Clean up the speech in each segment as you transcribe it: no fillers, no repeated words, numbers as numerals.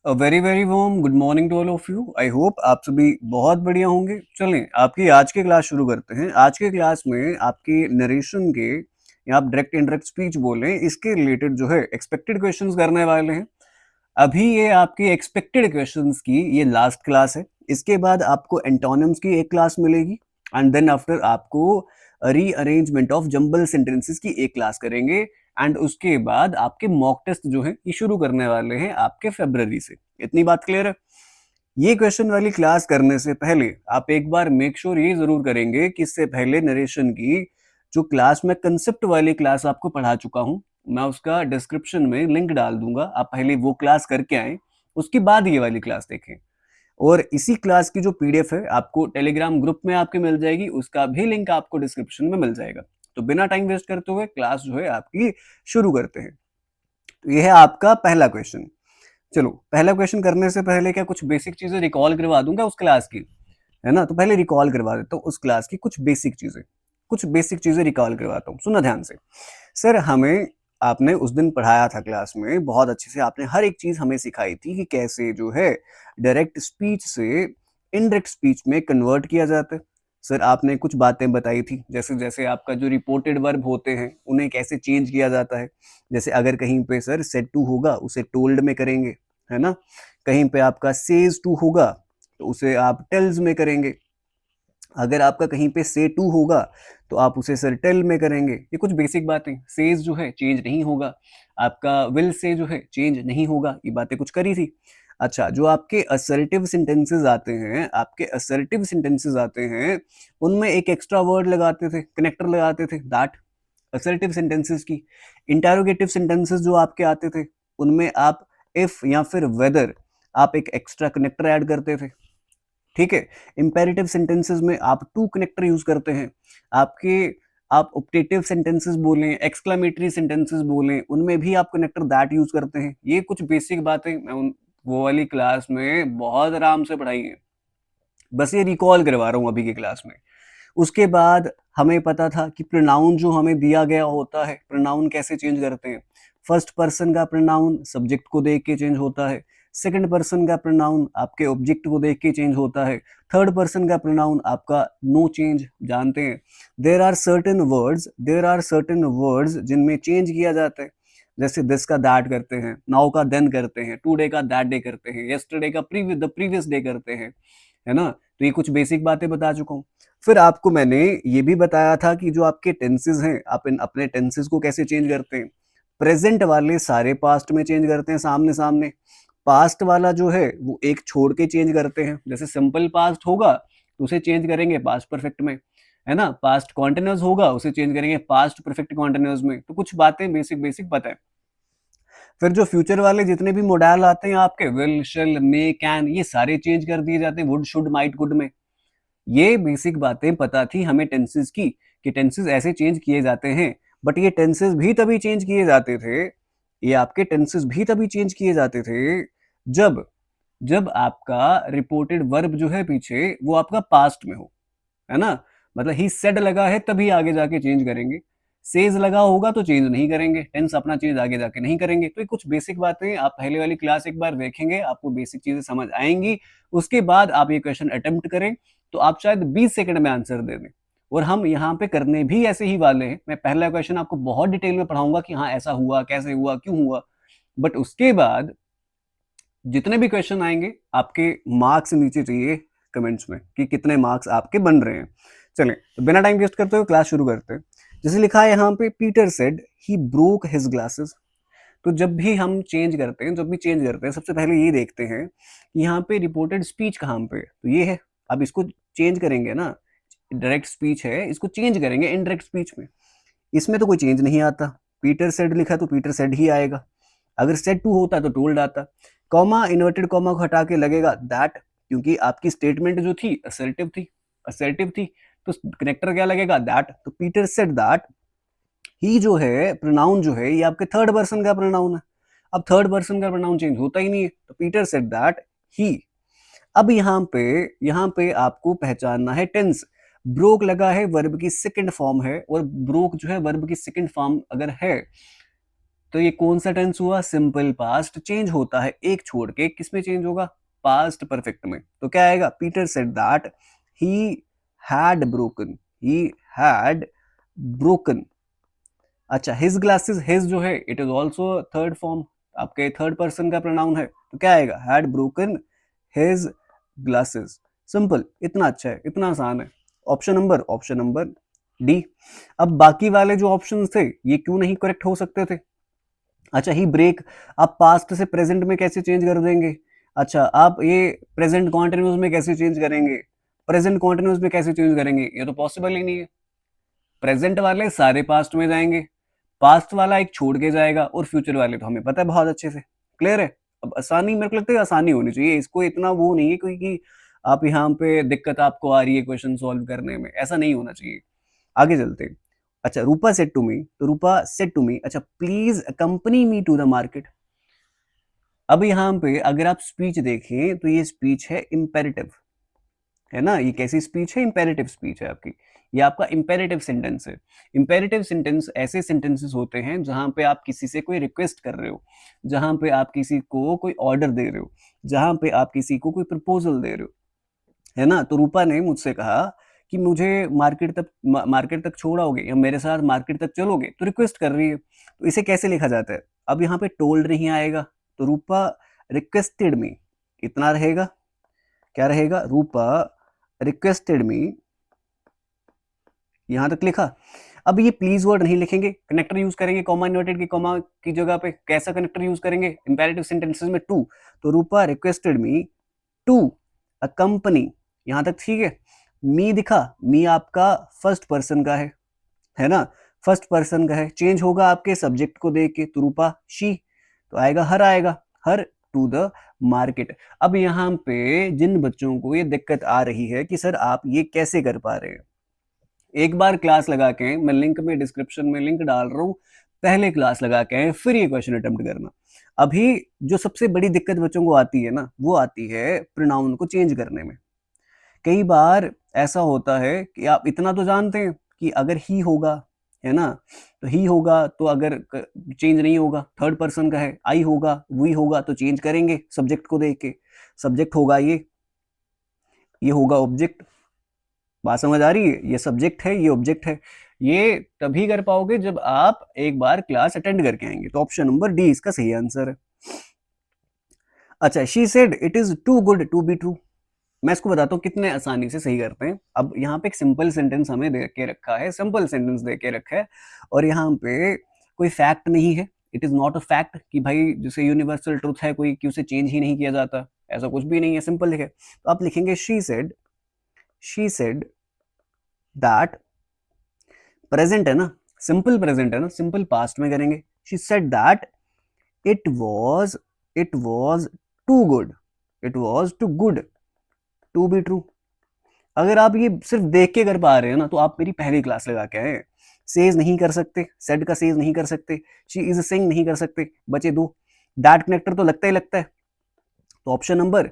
Very very warm good morning to all of you. I hope आप सभी बहुत बढ़िया होंगे। चलें आपकी आज की क्लास शुरू करते हैं। आज के क्लास में आपकी नरेशन के या आप डायरेक्ट इनडायरेक्ट स्पीच बोलें इसके रिलेटेड जो है एक्सपेक्टेड क्वेश्चंस करने वाले हैं। अभी ये आपकी एक्सपेक्टेड क्वेश्चंस की ये लास्ट क्लास है। इसके बाद आपको एंटोनिम्स की एक क्लास मिलेगी एंड देन आफ्टर आपको रीअरेंजमेंट ऑफ जंबल सेंटेंसेस की एक क्लास करेंगे एंड उसके बाद आपके मॉक टेस्ट जो है ये शुरू करने वाले हैं आपके फरवरी से। इतनी बात क्लियर है। ये क्वेश्चन वाली क्लास करने से पहले आप एक बार मेक श्योर ये जरूर करेंगे कि इससे पहले नरेशन की जो क्लास में कंसेप्ट वाली क्लास आपको पढ़ा चुका हूं, मैं उसका डिस्क्रिप्शन में लिंक डाल दूंगा। आप पहले वो क्लास करके आए, उसके बाद ये वाली क्लास देखें। और इसी क्लास की जो पीडीएफ है आपको टेलीग्राम ग्रुप में आपके मिल जाएगी, उसका भी लिंक आपको डिस्क्रिप्शन में मिल जाएगा। तो बिना टाइम वेस्ट करते हुए क्लास जो है आपकी शुरू करते हैं। तो यह है आपका पहला क्वेश्चन। चलो पहला क्वेश्चन करने से पहले क्या कुछ बेसिक चीजें रिकॉल करवा दूंगा उस क्लास की, है ना। तो पहले रिकॉल करवा देता हूँ उस क्लास की कुछ बेसिक चीजें रिकॉल करवाता हूँ। सुना ध्यान से। सर हमें आपने उस दिन पढ़ाया था क्लास में बहुत अच्छे से, आपने हर एक चीज हमें सिखाई थी कि कैसे जो है डायरेक्ट स्पीच से इनडायरेक्ट स्पीच में कन्वर्ट किया जाता है। सर आपने कुछ बातें बताई थी, जैसे जैसे आपका जो रिपोर्टेड वर्ब होते हैं उन्हें कैसे चेंज किया जाता है। जैसे अगर कहीं पे सर सेड टू होगा उसे टोल्ड में करेंगे, है ना। कहीं पे आपका सेज टू होगा तो उसे आप टेल्स में करेंगे। अगर आपका कहीं पे से टू होगा तो आप उसे सर टेल में करेंगे। ये कुछ बेसिक बातें। सेज जो है चेंज नहीं होगा, आपका विल से जो है चेंज नहीं होगा, ये बातें कुछ करी थी। अच्छा, जो आपके असर्टिव सेंटेंसेस आते हैं उनमें एक एक्स्ट्रा वर्ड लगाते थे, कनेक्टर लगाते थे, दैट असर्टिव सेंटेंसेस की। इंटरोगेटिव सेंटेंसेस जो आपके आते थे उनमें आप इफ या फिर वेदर आप एक एक्स्ट्रा कनेक्टर ऐड करते थे, ठीक है। इंपेरेटिव सेंटेंसेस में आप टू कनेक्टर यूज करते हैं। आपके आप ऑप्टेटिव सेंटेंसेस बोलें, एक्सक्लेमेटरी सेंटेंसेस बोलें, उनमें भी आप कनेक्टर दैट यूज करते हैं। ये कुछ बेसिक बातें मैं वो वाली क्लास में बहुत आराम से पढ़ाई है, बस ये रिकॉल करवा रहा हूँ अभी की क्लास में। उसके बाद हमें पता था कि प्रोनाउन जो हमें दिया गया होता है, प्रोनाउन कैसे चेंज करते हैं। फर्स्ट पर्सन का प्रोनाउन सब्जेक्ट को देख के चेंज होता है। सेकंड पर्सन का प्रोनाउन आपके ऑब्जेक्ट को देख के चेंज होता है। थर्ड पर्सन का प्रोनाउन आपका नो चेंज जानते हैं। देर आर सर्टेन वर्ड्स जिनमें चेंज किया जाता है। जैसे दिस का दैट करते हैं, नाउ का देन करते हैं, टुडे का दैट डे करते हैं, यस्टरडे का द प्रीवियस डे करते हैं, है ना। तो ये कुछ बेसिक बातें बता चुका हूँ। फिर आपको मैंने ये भी बताया था कि जो आपके टेंसेस हैं आप इन अपने टेंसेस को कैसे चेंज करते हैं। प्रेजेंट वाले सारे पास्ट में चेंज करते हैं सामने सामने। पास्ट वाला जो है वो एक छोड़ के चेंज करते हैं। जैसे सिंपल पास्ट होगा तो उसे चेंज करेंगे पास्ट परफेक्ट में, है ना। पास्ट कॉन्टिन्यूअस होगा उसे चेंज करेंगे पास्ट परफेक्ट कॉन्टिन्यूअस में। तो कुछ बातें बेसिक बेसिक पता है। फिर जो फ्यूचर वाले जितने भी मॉडल आते हैं आपके विल शिल मे कैन, ये सारे चेंज कर दिए जाते हैं वुड शुड माइट कुड में। ये बेसिक बातें पता थी हमें टेंसेस की कि टेंसेस ऐसे चेंज किए जाते हैं। बट ये टेंसेस भी तभी चेंज किए जाते थे, ये आपके टेंसेस भी तभी चेंज किए जाते थे जब जब आपका रिपोर्टेड वर्ब जो है पीछे वो आपका पास्ट में हो, है ना। मतलब ही सेड लगा है तभी आगे जाके चेंज करेंगे। सेज लगा होगा तो चेंज नहीं करेंगे, टेंस अपना चेंज आगे जाके नहीं करेंगे। तो ये कुछ बेसिक बातें आप पहले वाली क्लास एक बार देखेंगे, आपको बेसिक चीजें समझ आएंगी। उसके बाद आप ये क्वेश्चन अटेम्प्ट करें तो आप शायद 20 सेकंड में आंसर दे दें। और हम यहाँ पे करने भी ऐसे ही वाले हैं। मैं पहला क्वेश्चन आपको बहुत डिटेल में पढ़ाऊंगा कि हाँ ऐसा हुआ, कैसे हुआ, क्यों हुआ। बट उसके बाद जितने भी क्वेश्चन आएंगे आपके मार्क्स नीचे चाहिए कमेंट्स में कि कितने मार्क्स आपके बन रहे हैं। चलें तो बिना टाइम वेस्ट करते हुए क्लास शुरू करते हैं। जैसे लिखा है यहाँ पे Peter said he broke his glasses. तो जब भी हम चेंज करते हैं, सबसे पहले ये देखते हैं कि यहाँ पे रिपोर्टेड स्पीच कहाँ पे है। तो ये है। अब इसको चेंज करेंगे ना, डायरेक्ट स्पीच है, इसको चेंज करेंगे इनडायरेक्ट स्पीच में। इसमें तो कोई चेंज नहीं आता। पीटर सेड लिखा तो पीटर सेड ही आएगा। अगर सेड टू होता तो टोल्ड आता। कॉमा, इन्वर्टेड कॉमा को हटा के लगेगा दैट, क्योंकि आपकी स्टेटमेंट जो थी असर्टिव थी तो कनेक्टर क्या लगेगा दैट। तो पीटर सेड दैट ही जो है प्रोनाउन जो है ये आपके थर्ड पर्सन का प्रोनाउन है। अब थर्ड पर्सन का प्रोनाउन चेंज होता ही नहीं है तो पीटर सेड दैट ही। अब यहाँ पे आपको पहचानना है टेंस। ब्रोक लगा है वर्ब की सेकंड फॉर्म है, और ब्रोक जो है वर्ब की सेकंड फॉर्म अगर है तो ये कौन सा टेंस हुआ? Simple past. चेंज होता है एक छोड़ के, किसमें चेंज होगा? पास्ट परफेक्ट में। तो क्या आएगा? Peter said that he had broken, he had broken. अच्छा, हिज ग्लासेस, हिज जो है it is also third form, आपके थर्ड पर्सन का प्रोनाउन है, तो क्या आएगा? Had broken his glasses. Simple, इतना अच्छा है, इतना आसान है। Option number D. अब बाकी वाले जो ऑप्शन थे ये क्यों नहीं करेक्ट हो सकते थे? अच्छा, ही ब्रेक, आप पास्ट से प्रेजेंट में कैसे चेंज कर देंगे? अच्छा, आप ये प्रेजेंट कॉन्टिन्यूस में कैसे चेंज करेंगे? प्रेजेंट कॉन्टिन्यूस में कैसे चेंज करेंगे? ये तो पॉसिबल ही नहीं है। प्रेजेंट वाले सारे पास्ट में जाएंगे, पास्ट वाला एक छोड़ के जाएगा, और फ्यूचर वाले तो हमें पता है बहुत अच्छे से। क्लियर है? अब आसानी, मेरे को लगता है आसानी होनी चाहिए, इसको इतना वो नहीं है क्योंकि आप यहाँ पे दिक्कत आपको आ रही है क्वेश्चन सॉल्व करने में, ऐसा नहीं होना चाहिए। आगे चलते हैं। अच्छा, रूपा सेड टू मी, तो रूपा सेड टू मी, अच्छा please accompany me to the market. अब यहाँ पे अगर आप स्पीच देखें तो ये स्पीच है इंपेरेटिव, है ना? ये कैसी स्पीच है? इंपेरेटिव स्पीच है आपकी। ये आपका इंपेरेटिव सेंटेंस है। इंपेरेटिव सेंटेंस ऐसे सेंटेंसेस होते हैं जहां पे आप किसी से कोई रिक्वेस्ट कर रहे हो, जहां पे आप किसी को कोई ऑर्डर दे रहे हो, जहां पे आप किसी को कोई प्रपोजल दे रहे हो, है ना? तो रूपा ने मुझसे कहा कि मुझे मार्केट तक छोड़ आओगे या मेरे साथ मार्केट तक चलोगे, तो रिक्वेस्ट कर रही है। तो इसे कैसे लिखा जाता है? अब यहाँ पे टोल्ड नहीं आएगा, तो रूपा रिक्वेस्टेड मी, इतना रहेगा। क्या रहेगा? रूपा रिक्वेस्टेड मी, यहां तक लिखा। अब ये प्लीज वर्ड नहीं लिखेंगे, कनेक्टर यूज करेंगे, कॉमा इन्वर्टेड की कॉमा की जगह पे कैसा कनेक्टर यूज करेंगे? इंपेरेटिव सेंटेंसेस में टू। तो Rupa requested me to a company, यहां तक ठीक है। मी दिखा, मी आपका फर्स्ट पर्सन का है ना? फर्स्ट पर्सन का है, चेंज होगा आपके सब्जेक्ट को देख के, तो रूपा शी, तो आएगा हर, आएगा हर टू द मार्केट। अब यहाँ पे जिन बच्चों को ये दिक्कत आ रही है कि सर आप ये कैसे कर पा रहे हैं, एक बार क्लास लगा के, मैं लिंक में डिस्क्रिप्शन में लिंक डाल रहा हूँ, पहले क्लास लगा के आए, फिर ये क्वेश्चन अटेम्प्ट करना। अभी जो सबसे बड़ी दिक्कत बच्चों को आती है ना, वो आती है प्रोनाउन को चेंज करने में। कई बार ऐसा होता है कि आप इतना तो जानते हैं कि अगर ही होगा, है ना, तो ही होगा, तो अगर चेंज नहीं होगा, थर्ड पर्सन का है, आई होगा, वी होगा, तो चेंज करेंगे सब्जेक्ट को देख के। सब्जेक्ट होगा ये होगा ऑब्जेक्ट। बात समझ आ रही है? ये सब्जेक्ट है, ये ऑब्जेक्ट है। ये तभी कर पाओगे जब आप एक बार क्लास अटेंड करके आएंगे। तो ऑप्शन नंबर डी इसका सही आंसर है। अच्छा, she said it is too good to be true. मैं इसको बताता हूँ कितने आसानी से सही करते हैं। अब यहाँ पे एक सिंपल सेंटेंस हमें दे के रखा है, सिंपल सेंटेंस दे के रखा है, और यहाँ पे कोई फैक्ट नहीं है। It is not a fact कि भाई जैसे यूनिवर्सल ट्रुथ है कोई कि उसे चेंज ही नहीं किया जाता, ऐसा कुछ भी नहीं है, सिंपल लिखे। तो आप लिखेंगे शी सेड दैट, प्रेजेंट है ना, सिंपल प्रेजेंट है ना, सिंपल पास्ट में करेंगे। She said that it was too good, it was too good to be true. अगर आप ये सिर्फ देख के कर पा रहे हैं ना, तो आप मेरी पहली क्लास लगा के आए। सेज नहीं कर सकते, सेड का सेज नहीं कर सकते, शी इज सेइंग नहीं कर सकते, बचे दो। दैट कनेक्टर तो लगता ही लगता है। तो option number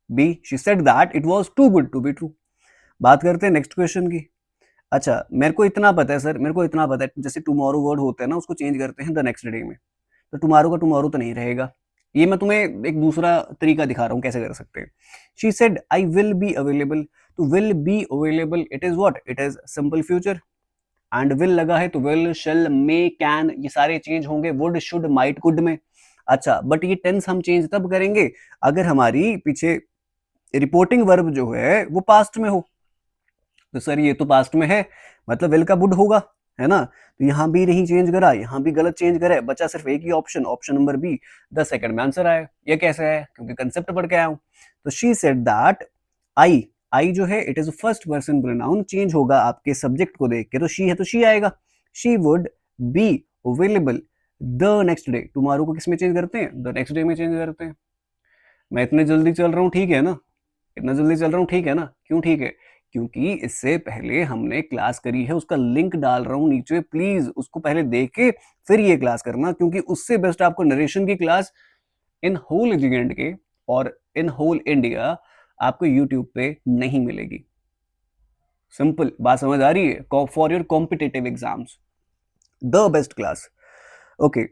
B, she said that it was too good to be true. बात करते हैं नेक्स्ट क्वेश्चन की। अच्छा, मेरे को इतना पता है सर, मेरे को इतना पता है, जैसे टुमारो वर्ड होता है ना, उसको चेंज करते हैं द नेक्स्ट डे में, तो टुमारो का टुमारो तो नहीं रहेगा। ये मैं तुम्हें एक दूसरा तरीका दिखा रहा हूँ कैसे कर सकते हैं। She said I will be available, तो will be available it is what? It is simple future. And will लगा है तो विल, शेल, मे, कैन, ये सारे चेंज होंगे वुड, शुड, माइट, कुड में। अच्छा, बट ये टेंस हम चेंज तब करेंगे अगर हमारी पीछे रिपोर्टिंग वर्ब जो है वो पास्ट में हो। तो सर ये तो पास्ट में है, मतलब विल का वुड होगा, है ना? तो यहां भी नहीं चेंज करा, यहां भी गलत चेंज करे, बचा सिर्फ एक ही option, option number B. 10 second में आंसर आया। ये कैसे है? क्योंकि कंसेप्ट पढ़ के आया हूं। तो शी सेड दैट आई जो है it is first person pronoun, change होगा आपके सब्जेक्ट को देख के, तो शी है तो शी आएगा। She would be available the next day. Tomorrow को किस में चेंज करते हैं? द नेक्स्ट डे में चेंज करते हैं। मैं इतने जल्दी चल रहा हूँ, ठीक है ना? इतना जल्दी चल रहा हूँ, ठीक है ना? क्यों ठीक है? क्योंकि इससे पहले हमने क्लास करी है, उसका लिंक डाल रहा हूँ नीचे, प्लीज उसको पहले देख के फिर ये क्लास करना, क्योंकि उससे बेस्ट आपको नरेशन की क्लास इन होल जिगेंड के और इन होल इंडिया आपको यूट्यूब पे नहीं मिलेगी। सिंपल बात समझ आ रही है? For your competitive exams the best class. Okay,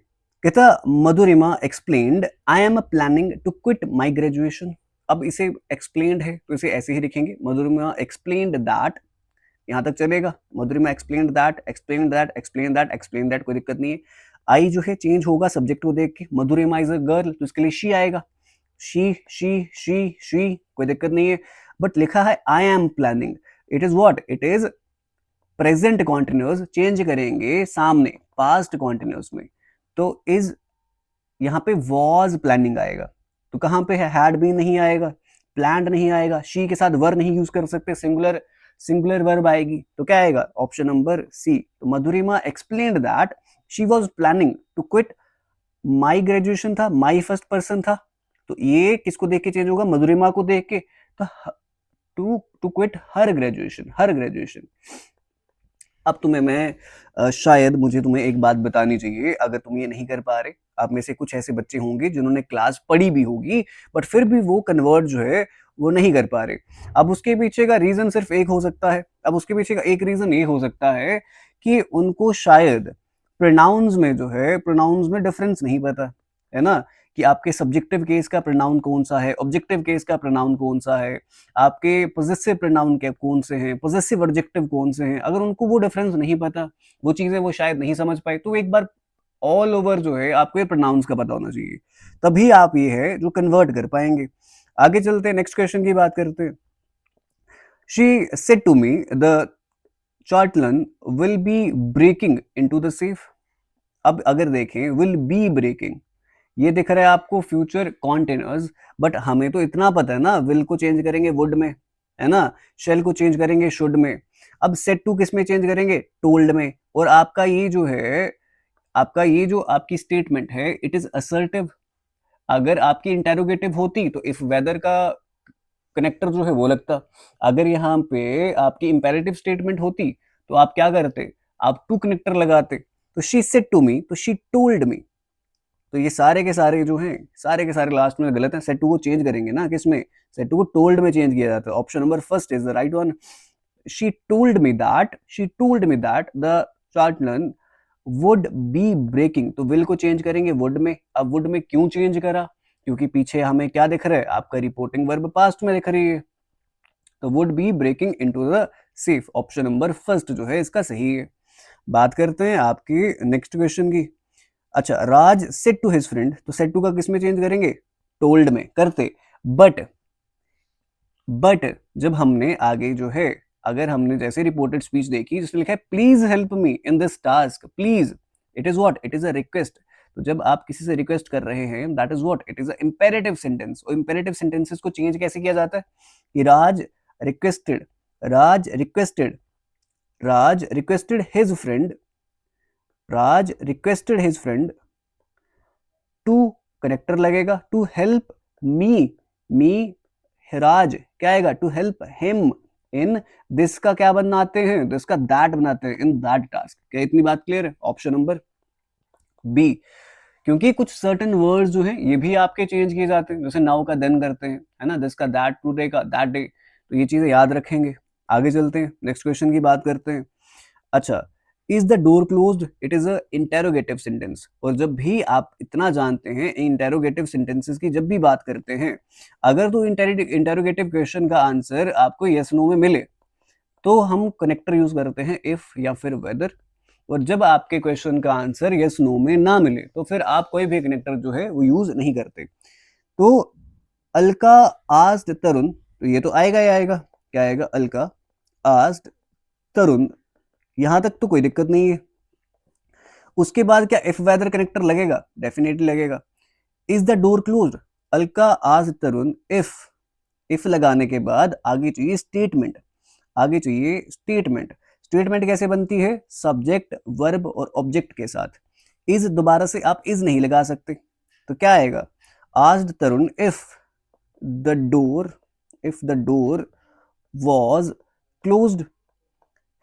कहता Madhurima explained I am planning to quit my graduation. अब इसे एक्सप्लेन्ड है तो इसे ऐसे ही लिखेंगे, मधुरिमा एक्सप्लेन्ड दैट, यहां तक चलेगा। Madhurima explained that, explain that, explain that, explain that, कोई दिक्कत नहीं है। आई जो है चेंज होगा सब्जेक्ट को देख के, मधुरिमा इज अ गर्ल तो इसके लिए शी आएगा, शी, कोई दिक्कत नहीं है। बट लिखा है आई am planning, it is what, it is present continuous, change करेंगे सामने पास्ट कॉन्टिन्यूअस में, तो इज यहाँ पे वॉज प्लानिंग आएगा। तो कहां पे है, हैड भी नहीं आएगा, प्लान्ड नहीं आएगा, शी के साथ वर नहीं यूज कर सकते, सिंगुलर सिंगुलर वर्ब आएगी, तो क्या आएगा, ऑप्शन नंबर सी। तो Madhurima explained that she was planning to quit my graduation था, माई फर्स्ट पर्सन था, तो ये किसको देख के चेंज होगा, मधुरिमा को देख के, तो to quit her graduation, her graduation. अब तुम्हें मैं शायद मुझे तुम्हें एक बात बतानी चाहिए, अगर तुम ये नहीं कर पा रहे, आप में से कुछ ऐसे बच्चे होंगे जिन्होंने क्लास पढ़ी भी होगी बट फिर भी वो कन्वर्ट जो है वो नहीं कर पा रहे। अब उसके पीछे का रीजन सिर्फ एक हो सकता है, अब उसके पीछे का एक रीजन ये हो सकता है कि उनको शायद प्रोनाउंस में जो है, प्रोनाउंस में डिफरेंस नहीं पता है ना, कि आपके सब्जेक्टिव केस का प्रोनाउन कौन सा है, ऑब्जेक्टिव केस का प्रोनाउन कौन सा है, आपके पोजेसिव प्रोनाउन के कौन से हैं, पोजेसिव एडजेक्टिव कौन से हैं। अगर उनको वो डिफरेंस नहीं पता, वो चीजें वो शायद नहीं समझ पाए, तो एक बार ऑल ओवर जो है आपको ये प्रोनाउंस का पता होना चाहिए, तभी आप ये है जो कन्वर्ट कर पाएंगे। आगे चलते हैं, नेक्स्ट क्वेश्चन की बात करते हैं। She said to me the charlatan will be breaking into the safe. अब अगर देखें विल बी ब्रेकिंग, ये दिख रहा है आपको फ्यूचर कॉन्टिन्यूअस, बट हमें तो इतना पता है ना, विल को चेंज करेंगे वुड में, है ना, शेल को चेंज करेंगे शुड में, अब सेट टू किस में चेंज करेंगे, टोल्ड में। और आपका ये जो है, आपका ये जो आपकी स्टेटमेंट है इट इज असर्टिव। अगर आपकी इंटेरोगेटिव होती तो इफ वेदर का कनेक्टर जो है वो लगता, अगर यहाँ पे आपकी इंपेरेटिव स्टेटमेंट होती तो आप क्या करते, आप टू कनेक्टर लगाते। तो शी सेड टू मी, तो शी टोल्ड मी, तो ये सारे के सारे जो हैं, सारे के सारे लास्ट में गलत हैं। सेट टू को चेंज करेंगे ना, किस में, सेट टू को टोल्ड में चेंज किया जाता है, option number first is the right one. She told me that the charlatan would be breaking, तो विल को चेंज करेंगे वुड में। अब वुड में क्यों चेंज करा, क्योंकि पीछे हमें क्या दिख रहा है, आपका रिपोर्टिंग वर्ब पास्ट में दिख रही है, तो would be breaking into the safe, option number first जो है इसका सही है। बात करते हैं आपकी नेक्स्ट क्वेश्चन की। अच्छा, राज सेड टू हिज फ्रेंड, तो सेड टू का किस में चेंज करेंगे, टोल्ड में करते। बट जब हमने आगे जो है, अगर हमने जैसे रिपोर्टेड स्पीच देखी जिसमें लिखा है please help me in this task, please, it is what, it is a request. तो जब आप किसी से रिक्वेस्ट कर रहे हैं that is what, it is a imperative sentence. और इंपेरेटिव सेंटेंसेस को चेंज कैसे किया जाता है, कि requested Raj requested Raj requested his friend Raj requested his friend to connector लगेगा, टू हेल्प मी राज क्या आएगा, to help him in this का क्या बनाते हैं, दिस का दैट बनाते हैं, इन दैट टास्क। क्या इतनी बात क्लियर है, ऑप्शन नंबर बी। क्योंकि कुछ सर्टेन वर्ड्स जो हैं ये भी आपके चेंज किए जाते हैं, जैसे नाउ का देन करते हैं, है ना, दिस का दैट, टुडे का दैट डे, तो ये चीजें याद रखेंगे। आगे चलते हैं, नेक्स्ट क्वेश्चन की बात करते हैं। अच्छा, is the door closed, it is a interrogative sentence. और जब भी आप इतना जानते हैं इंटेरोगेटिव सेंटेंसेस की जब भी बात करते हैं, अगर तो इंटेरोगेटिव क्वेश्चन का आंसर आपको यस नो में मिले तो हम कनेक्टर यूज करते हैं इफ या फिर वेदर। और जब आपके क्वेश्चन का आंसर यस नो में ना मिले तो फिर आप कोई भी कनेक्टर जो है वो यूज नहीं करते। तो अलका आस्क्ड तरुण, तो ये तो आएगा ही आएगा, क्या आएगा, अलका आस्क्ड तरुण, यहां तक तो कोई दिक्कत नहीं है। उसके बाद क्या इफ वेदर कनेक्टर लगेगा, डेफिनेटली लगेगा। Is the door closed, Alka asked Tarun if लगाने के बाद आगे चाहिए स्टेटमेंट, आगे चाहिए स्टेटमेंट। स्टेटमेंट कैसे बनती है, सब्जेक्ट वर्ब और ऑब्जेक्ट के साथ। इज दोबारा से आप इज नहीं लगा सकते, तो क्या आएगा, asked Tarun if the door was closed,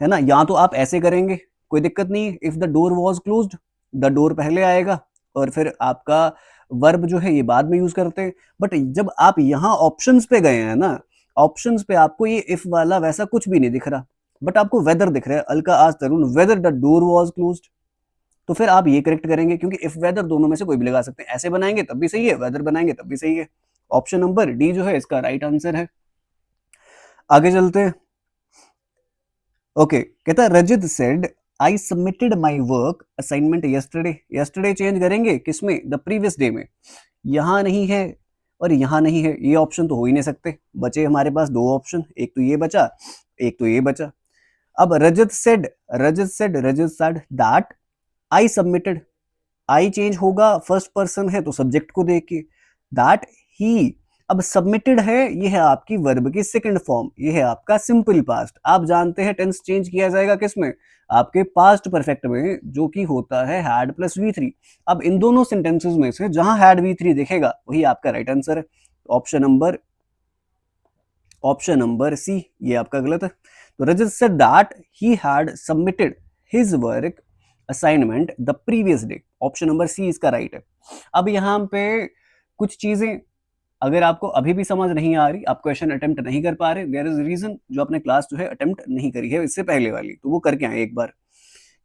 है ना, या तो आप ऐसे करेंगे कोई दिक्कत नहीं है, if the door was closed, the door पहले आएगा और फिर आपका वर्ब जो है ये बाद में यूज करते हैं। बट जब आप यहाँ ऑप्शंस पे गए हैं ना, ऑप्शंस पे आपको ये इफ वाला वैसा कुछ भी नहीं दिख रहा, बट आपको वेदर दिख रहा है, अलका आज Tarun whether the door was closed, तो फिर आप ये करेक्ट करेंगे, क्योंकि इफ वेदर दोनों में से कोई भी लगा सकते हैं, ऐसे बनाएंगे तब भी सही है, वेदर बनाएंगे तब भी सही है। ऑप्शन नंबर डी जो है इसका राइट आंसर है। आगे चलते हैं। ओके, कहता Rajit said I submitted my work assignment yesterday. Yesterday change करेंगे किसमें? द प्रीवियस डे में। यहां नहीं है और यहां नहीं है, ये ऑप्शन तो हो ही नहीं सकते। बचे हमारे पास दो ऑप्शन, एक तो ये बचा, एक तो ये बचा। अब Rajit said that I submitted. I change होगा, फर्स्ट पर्सन है तो सब्जेक्ट को देख के। दैट ही, अब सबमिटेड है, ये है आपकी वर्ब की सेकंड फॉर्म, ये है आपका सिंपल पास्ट। आप जानते हैं टेंस चेंज किया जाएगा किसमें? आपके पास्ट परफेक्ट में, जो कि होता है हैड प्लस V3। अब इन दोनों सेंटेंसेस में से जहां हैड V3 दिखेगा वही आपका राइट आंसर है। ऑप्शन नंबर सी ये आपका गलत है। तो Rajit said that he had submitted his work assignment the previous day. Option number C इसका राइट है। अब यहाँ पे कुछ चीजें अगर आपको अभी भी समझ नहीं आ रही, आप क्वेश्चन अटेम्प्ट नहीं कर पा रहे, देयर इज रीजन, जो आपने क्लास जो है अटेम्प्ट नहीं करी है इससे पहले वाली, तो वो करके आए एक बार।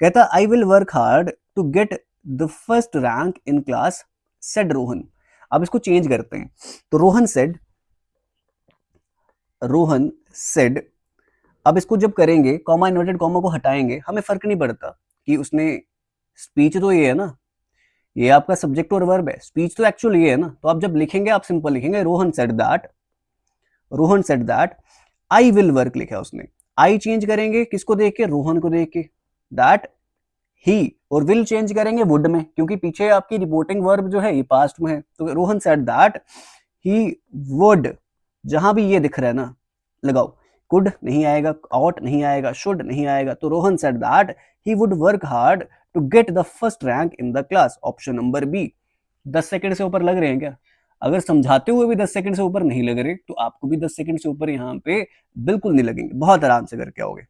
कहता I will work hard to get the first rank in class said Rohan. अब इसको चेंज करते हैं, तो रोहन सेड। अब इसको जब करेंगे, कॉमा इन्वर्टेड कॉमा को हटाएंगे, हमें फर्क नहीं पड़ता कि उसने, स्पीच तो ये है ना, ये आपका सब्जेक्ट और वर्ब है, स्पीच तो एक्चुअल ये है ना। तो आप जब लिखेंगे आप सिंपल लिखेंगे Rohan said that I will work, लिखा उसने। आई चेंज करेंगे किसको देख के? रोहन को देख के। दैट ही, और विल चेंज करेंगे वुड में, क्योंकि पीछे आपकी रिपोर्टिंग वर्ब जो है ये पास्ट में है। तो Rohan said that he would, जहां भी ये दिख रहा है ना लगाओ, कुड नहीं आएगा, ऑट नहीं आएगा, शुड नहीं आएगा, तो Rohan said that he would work hard to get the first rank in the class. Option number B. 10 second से ऊपर लग रहे हैं क्या? अगर समझाते हुए भी 10 सेकंड से ऊपर नहीं लग रहे, तो आपको भी 10 सेकंड से ऊपर यहाँ पे बिल्कुल नहीं लगेंगे, बहुत आराम से करके आओगे।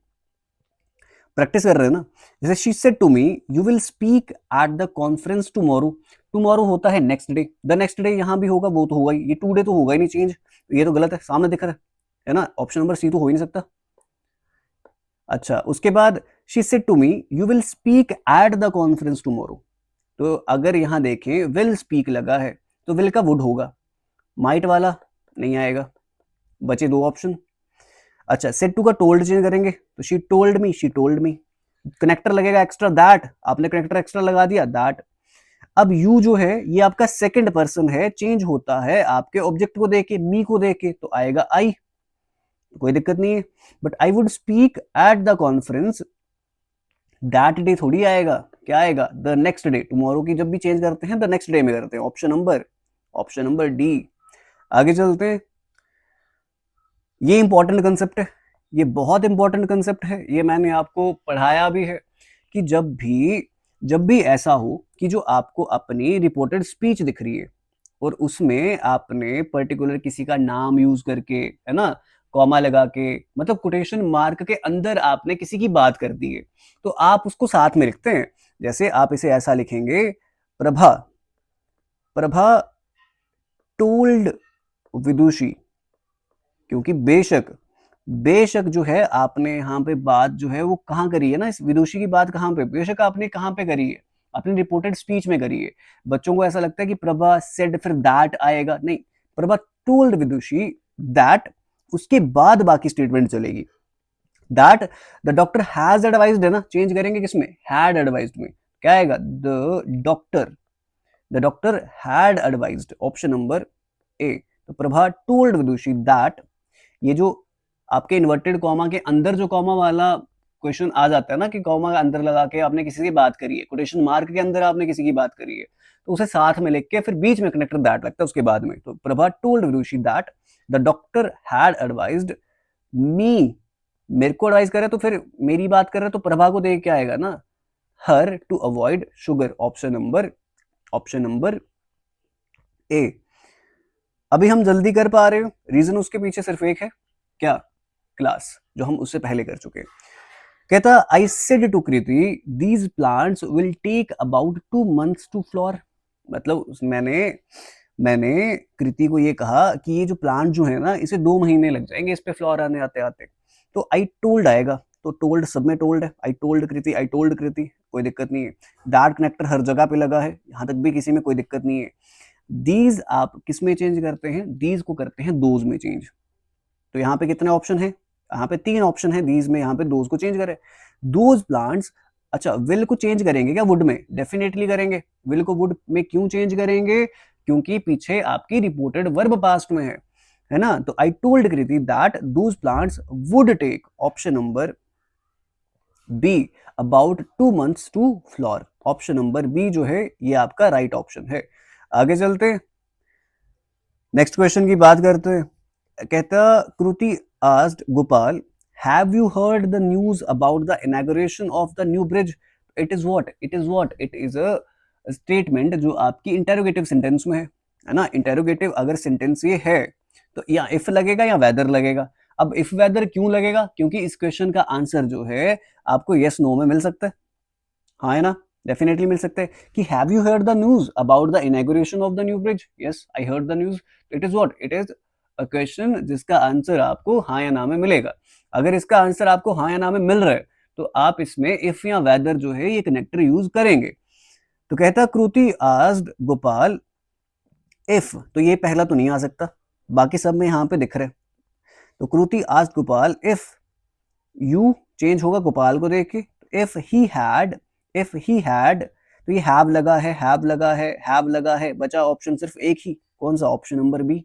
प्रैक्टिस कर रहे हैं ना। जैसे she said to me you will speak at the conference tomorrow. Tomorrow होता है next day, the next day यहां भी होगा, वो तो होगा ही, ये टू डे तो होगा ही नहीं चेंज, तो ये तो गलत है, सामने दिख रहा है ना, ऑप्शन नंबर सी तो हो ही नहीं सकता। अच्छा, उसके बाद she said to me you will speak at the conference tomorrow. तो अगर यहां देखें विल स्पीक लगा है, तो विल का वुड होगा, माइट वाला नहीं आएगा, बचे दो ऑप्शन। अच्छा, सेड टू का टोल्ड चेंज करेंगे, तो शी टोल्ड मी। कनेक्टर लगेगा एक्स्ट्रा, दैट, आपने कनेक्टर एक्स्ट्रा लगा दिया, दैट। अब यू जो है ये आपका सेकंड पर्सन है, चेंज होता है आपके ऑब्जेक्ट को देख के, मी को देख के, तो आएगा आई, कोई दिक्कत नहीं है। But I would speak at the conference, that day थोड़ी आएगा, क्या आएगा? The next day. टुमारो की जब भी चेंज करते हैं द नेक्स्ट डे में करते हैं। Option number D. आगे चलते हैं। ये इंपॉर्टेंट कंसेप्ट है, ये बहुत इंपॉर्टेंट कंसेप्ट है, ये मैंने आपको पढ़ाया भी है कि जब भी ऐसा हो कि जो आपको अपनी रिपोर्टेड स्पीच दिख रही है और उसमें आपने पर्टिकुलर किसी का नाम यूज करके, है ना, कॉमा लगा के, मतलब कोटेशन मार्क के अंदर आपने किसी की बात कर दी है, तो आप उसको साथ में लिखते हैं। जैसे आप इसे ऐसा लिखेंगे, प्रभा टोल्ड विदुषी, क्योंकि बेशक जो है आपने यहाँ पे बात जो है वो कहाँ करी है ना, इस विदुषी की बात कहाँ पे, बेशक आपने कहाँ पे करी है? अपनी रिपोर्टेड स्पीच में करी है। बच्चों को ऐसा लगता है कि प्रभा सेड फिर दैट आएगा, नहीं, प्रभा टोल्ड विदुषी दैट, उसके बाद बाकी स्टेटमेंट चलेगी। That the doctor has advised है ना, चेंज करेंगे किसमें? हैड एडवाइज्ड में, क्या आएगा? The doctor had advised, option number ए। तो प्रभा टोल्ड विदुषी दैट, ये जो आपके इन्वर्टेड कॉमा के अंदर जो कॉमा वाला क्वेश्चन आ जाता है ना, कि कॉमा का अंदर लगा के आपने किसी की बात करी है, कोटेशन मार्क के अंदर आपने किसी की बात करी है, तो उसे साथ में लिख के फिर बीच में कनेक्टर दैट लगता है उसके बाद में। तो Prabha told Vidushi that the doctor had advised me, मेरे को एडवाइस करे तो फिर मेरी बात कर रहे तो प्रभा को देख के आएगा ना, her to avoid sugar. Option number A. अभी हम जल्दी कर पा रहे हो, रीजन उसके पीछे सिर्फ एक है, क्या? क्लास, जो हम उससे पहले कर चुके हैं। कहता I said to Kriti these plants will take about 2 months to flower. मतलब मैंने कृति को ये कहा कि ये जो प्लांट जो है ना, इसे 2 महीने लग जाएंगे इस पे फ्लोर आने आते आते। तो आई टोल्ड आएगा, तो टोल्ड सब में टोल्ड है, आई टोल्ड कृति, आई टोल्ड कृति, कोई दिक्कत नहीं है। दैट कनेक्टर हर जगह पे लगा है, यहाँ तक भी किसी में कोई दिक्कत नहीं है। दीज आप किस में चेंज करते हैं, दीज को करते हैं दोज में चेंज। तो यहाँ पे कितने ऑप्शन है, यहाँ पे 3 ऑप्शन है, दीज में यहाँ पे दोज को चेंज करें। दोज प्लांट्स, अच्छा विल को चेंज करेंगे क्या वुड में, डेफिनेटली करेंगे। विल को वुड में क्यों चेंज करेंगे, क्योंकि पीछे आपकी रिपोर्टेड वर्ब पास्ट में है ना। तो I told Kriti that those plants would take, option number B, about 2 months to flower. Option number B जो है ये आपका राइट ऑप्शन है। आगे चलते हैं, नेक्स्ट क्वेश्चन की बात करते हैं। कहता Kriti asked Gopal, have you heard the news about the inauguration of the new bridge. It is what, it is what, it is a statement जो आपकी इंटेरोगेटिव सेंटेंस में है ना। इंटेरोगेटिव अगर सेंटेंस ये है तो या इफ लगेगा या वेदर लगेगा। अब इफ वेदर क्यों लगेगा, क्योंकि इस क्वेश्चन का आंसर जो है आपको यस नो में मिल सकता है, हाँ है ना, डेफिनेटली मिल सकता है कि have you heard the news about the inauguration of the new bridge. Yes I heard the news. It is what, it is a question जिसका आंसर आपको हाँ या ना में मिलेगा। अगर इसका आंसर आपको हाँ या ना में मिल रहा है तो आप इसमें इफ या वेदर जो है ये कनेक्टर यूज करेंगे। तो कहता कृति आस्क्ड गोपाल इफ, तो ये पहला तो नहीं आ सकता, बाकी सब में यहाँ पे दिख रहे। तो Kriti asked Gopal if, you change होगा गोपाल को देख के। If he had, if he had, तो ये हैव लगा है, हैव लगा है, हैव लगा है, बचा ऑप्शन सिर्फ एक ही, कौन सा, ऑप्शन नंबर बी।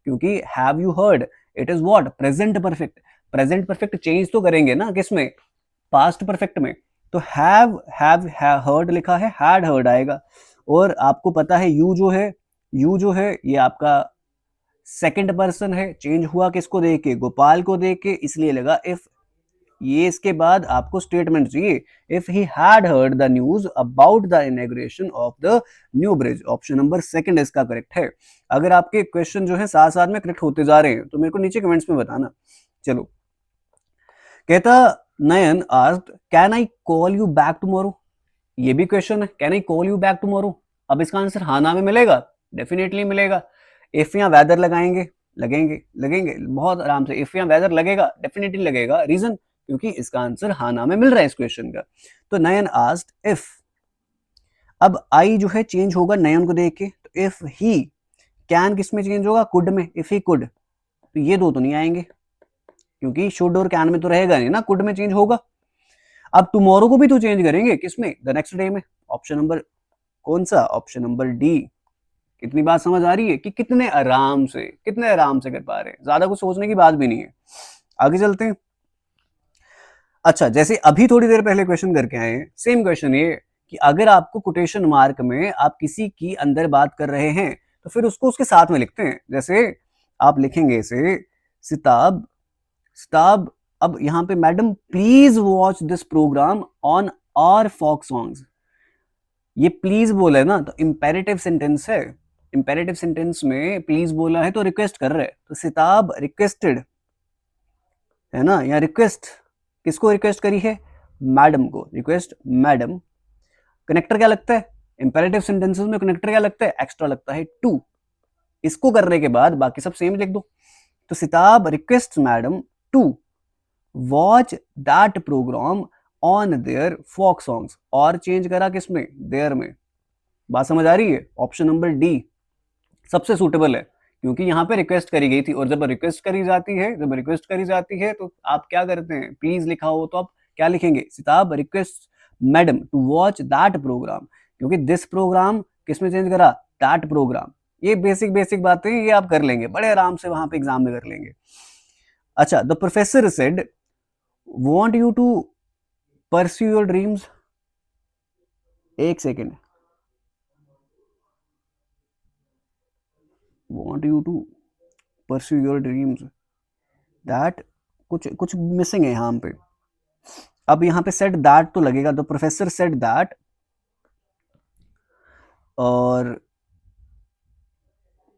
क्योंकि have you heard, it is what, present perfect. Present perfect change तो करेंगे ना किसमें, पास्ट परफेक्ट में। तो हैव हर्ड लिखा है, हैड हर्ड आएगा। और आपको पता है यू जो है ये आपका सेकंड पर्सन है, चेंज हुआ किसको देख के, गोपाल को देख के, इसलिए लगा इफ। ये इसके बाद आपको स्टेटमेंट चाहिए, if he had heard the news about the inauguration of the new bridge. Option number second इसका करेक्ट है। अगर आपके क्वेश्चन जो है साथ साथ में करेक्ट होते जा रहे हैं तो मेरे को नीचे कमेंट्स में बताना। चलो, कहता Nayan asked can I call you back tomorrow. ये भी क्वेश्चन है, can I call you back tomorrow. अब इसका आंसर हाँ ना में मिलेगा, डेफिनेटली मिलेगा। इफ या वेदर लगाएंगे, लगेंगे बहुत आराम से। इफ या वेदर लगेगा, डेफिनेटली लगेगा। रीजन, क्योंकि इसका आंसर हाँ ना में मिल रहा है इस क्वेश्चन का। तो नयन आस्क्ड इफ, अब आई जो है चेंज होगा नयन को देख के, तो इफ ही, कैन किस में चेंज होगा, कुड में, इफ ही कुड। तो ये दो तो नहीं आएंगे क्योंकि शुड और कैन में तो रहेगा नहीं ना, कुड में चेंज होगा। अब टुमारो को भी तो चेंज करेंगे किसमें, द नेक्स्ट डे में। ऑप्शन नंबर कौन सा, ऑप्शन नंबर डी। कितनी बात समझ आ रही है कि कितने आराम से कर पा रहे हैं, ज्यादा कुछ सोचने की बात भी नहीं है। आगे चलते हैं। अच्छा, जैसे अभी थोड़ी देर पहले क्वेश्चन करके आए हैं, सेम क्वेश्चन ये कि अगर आपको कोटेशन मार्क में आप किसी की अंदर बात कर रहे हैं तो फिर उसको उसके साथ में लिखते हैं। जैसे आप लिखेंगे इसे सिताब, सिताब, अब यहाँ पे madam please watch this program on our folk songs. ये प्लीज बोला है ना, तो इंपेरेटिव सेंटेंस है। इंपेरेटिव सेंटेंस में प्लीज बोला है तो रिक्वेस्ट कर रहे हैं। तो सिताब रिक्वेस्टेड है ना, या रिक्वेस्ट किसको रिक्वेस्ट करी है, मैडम को, रिक्वेस्ट मैडम। कनेक्टर क्या लगता है, इंपेरेटिव सेंटेंसेस में कनेक्टर क्या लगता है, एक्स्ट्रा लगता है टू। इसको करने के बाद बाकी सब सेम लिख दो। तो Sitab request madam to watch that program on their folk songs, और चेंज करा किसमें, देयर में। बात समझ आ रही है, ऑप्शन नंबर डी सबसे सूटेबल है क्योंकि यहाँ पे रिक्वेस्ट करी गई थी। और जब रिक्वेस्ट करी जाती है तो आप क्या करते हैं, प्लीज लिखा हो तो आप क्या लिखेंगे, Sitab request madam to watch that program, क्योंकि दिस प्रोग्राम किसमें चेंज करा, दैट प्रोग्राम। ये बेसिक बातें ये आप कर लेंगे बड़े आराम से, वहां पे एग्जाम में कर लेंगे। अच्छा, the professor said want you to pursue your dreams. एक second, want you to pursue your dreams, that कुछ मिसिंग है यहाँ पे। अब यहाँ पे सेड दैट तो लगेगा, द प्रोफेसर सेड दैट, और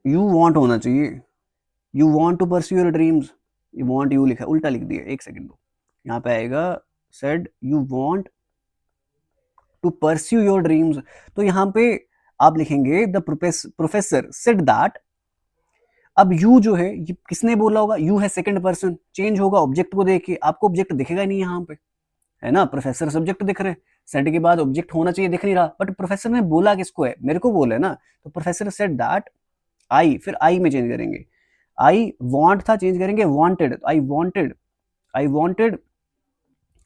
यू वांट होना चाहिए, you want to pursue your dreams. You want you लिखा, उल्टा लिख दिया। एक सेकेंड दो, यहाँ पे आएगा said you want to pursue your dreams. तो यहाँ पे आप लिखेंगे द प्रोफेसर सेड दैट अब यू जो है ये किसने बोला होगा, यू है सेकंड पर्सन, चेंज होगा ऑब्जेक्ट को देख के, आपको ऑब्जेक्ट दिखेगा नहीं यहाँ पे, है ना, प्रोफेसर सब्जेक्ट दिख रहे हैं, सेड के बाद ऑब्जेक्ट होना चाहिए, दिख नहीं रहा, बट प्रोफेसर ने बोला किसको है, मेरे को बोला है ना, तो प्रोफेसर सेड दैट आई, फिर आई में चेंज करेंगे, आई वांट था, चेंज करेंगे wanted, I wanted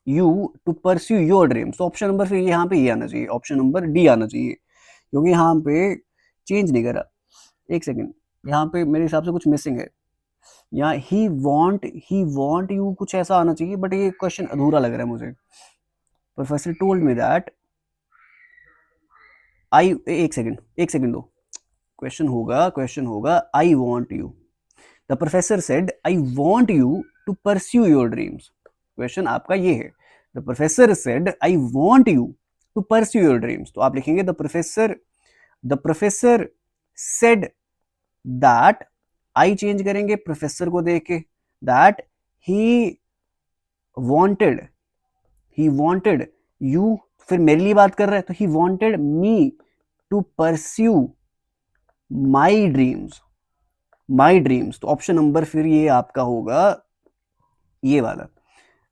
you to pursue your dream. तो ऑप्शन नंबर फिर यहाँ पे ये आना चाहिए, ऑप्शन नंबर डी आना चाहिए, क्योंकि यहाँ पे चेंज नहीं करा। एक सेकेंड, यहाँ पे मेरे हिसाब से कुछ मिसिंग है, यहाँ ही वॉन्ट यू कुछ ऐसा आना चाहिए, बट ये क्वेश्चन अधूरा लग रहा है मुझे। Professor told me that I, एक सेकेंड दो, क्वेश्चन होगा I want you, the professor said I want you to pursue your dreams. Question आपका ये है, the professor said I want you to pursue your dreams, तो आप लिखेंगे the professor said that, I change करेंगे professor को देख के, दैट ही वांटेड यू, फिर मेरे लिए बात कर रहा है, तो he wanted me to pursue my dreams, तो ऑप्शन नंबर फिर ये आपका होगा ये वाला।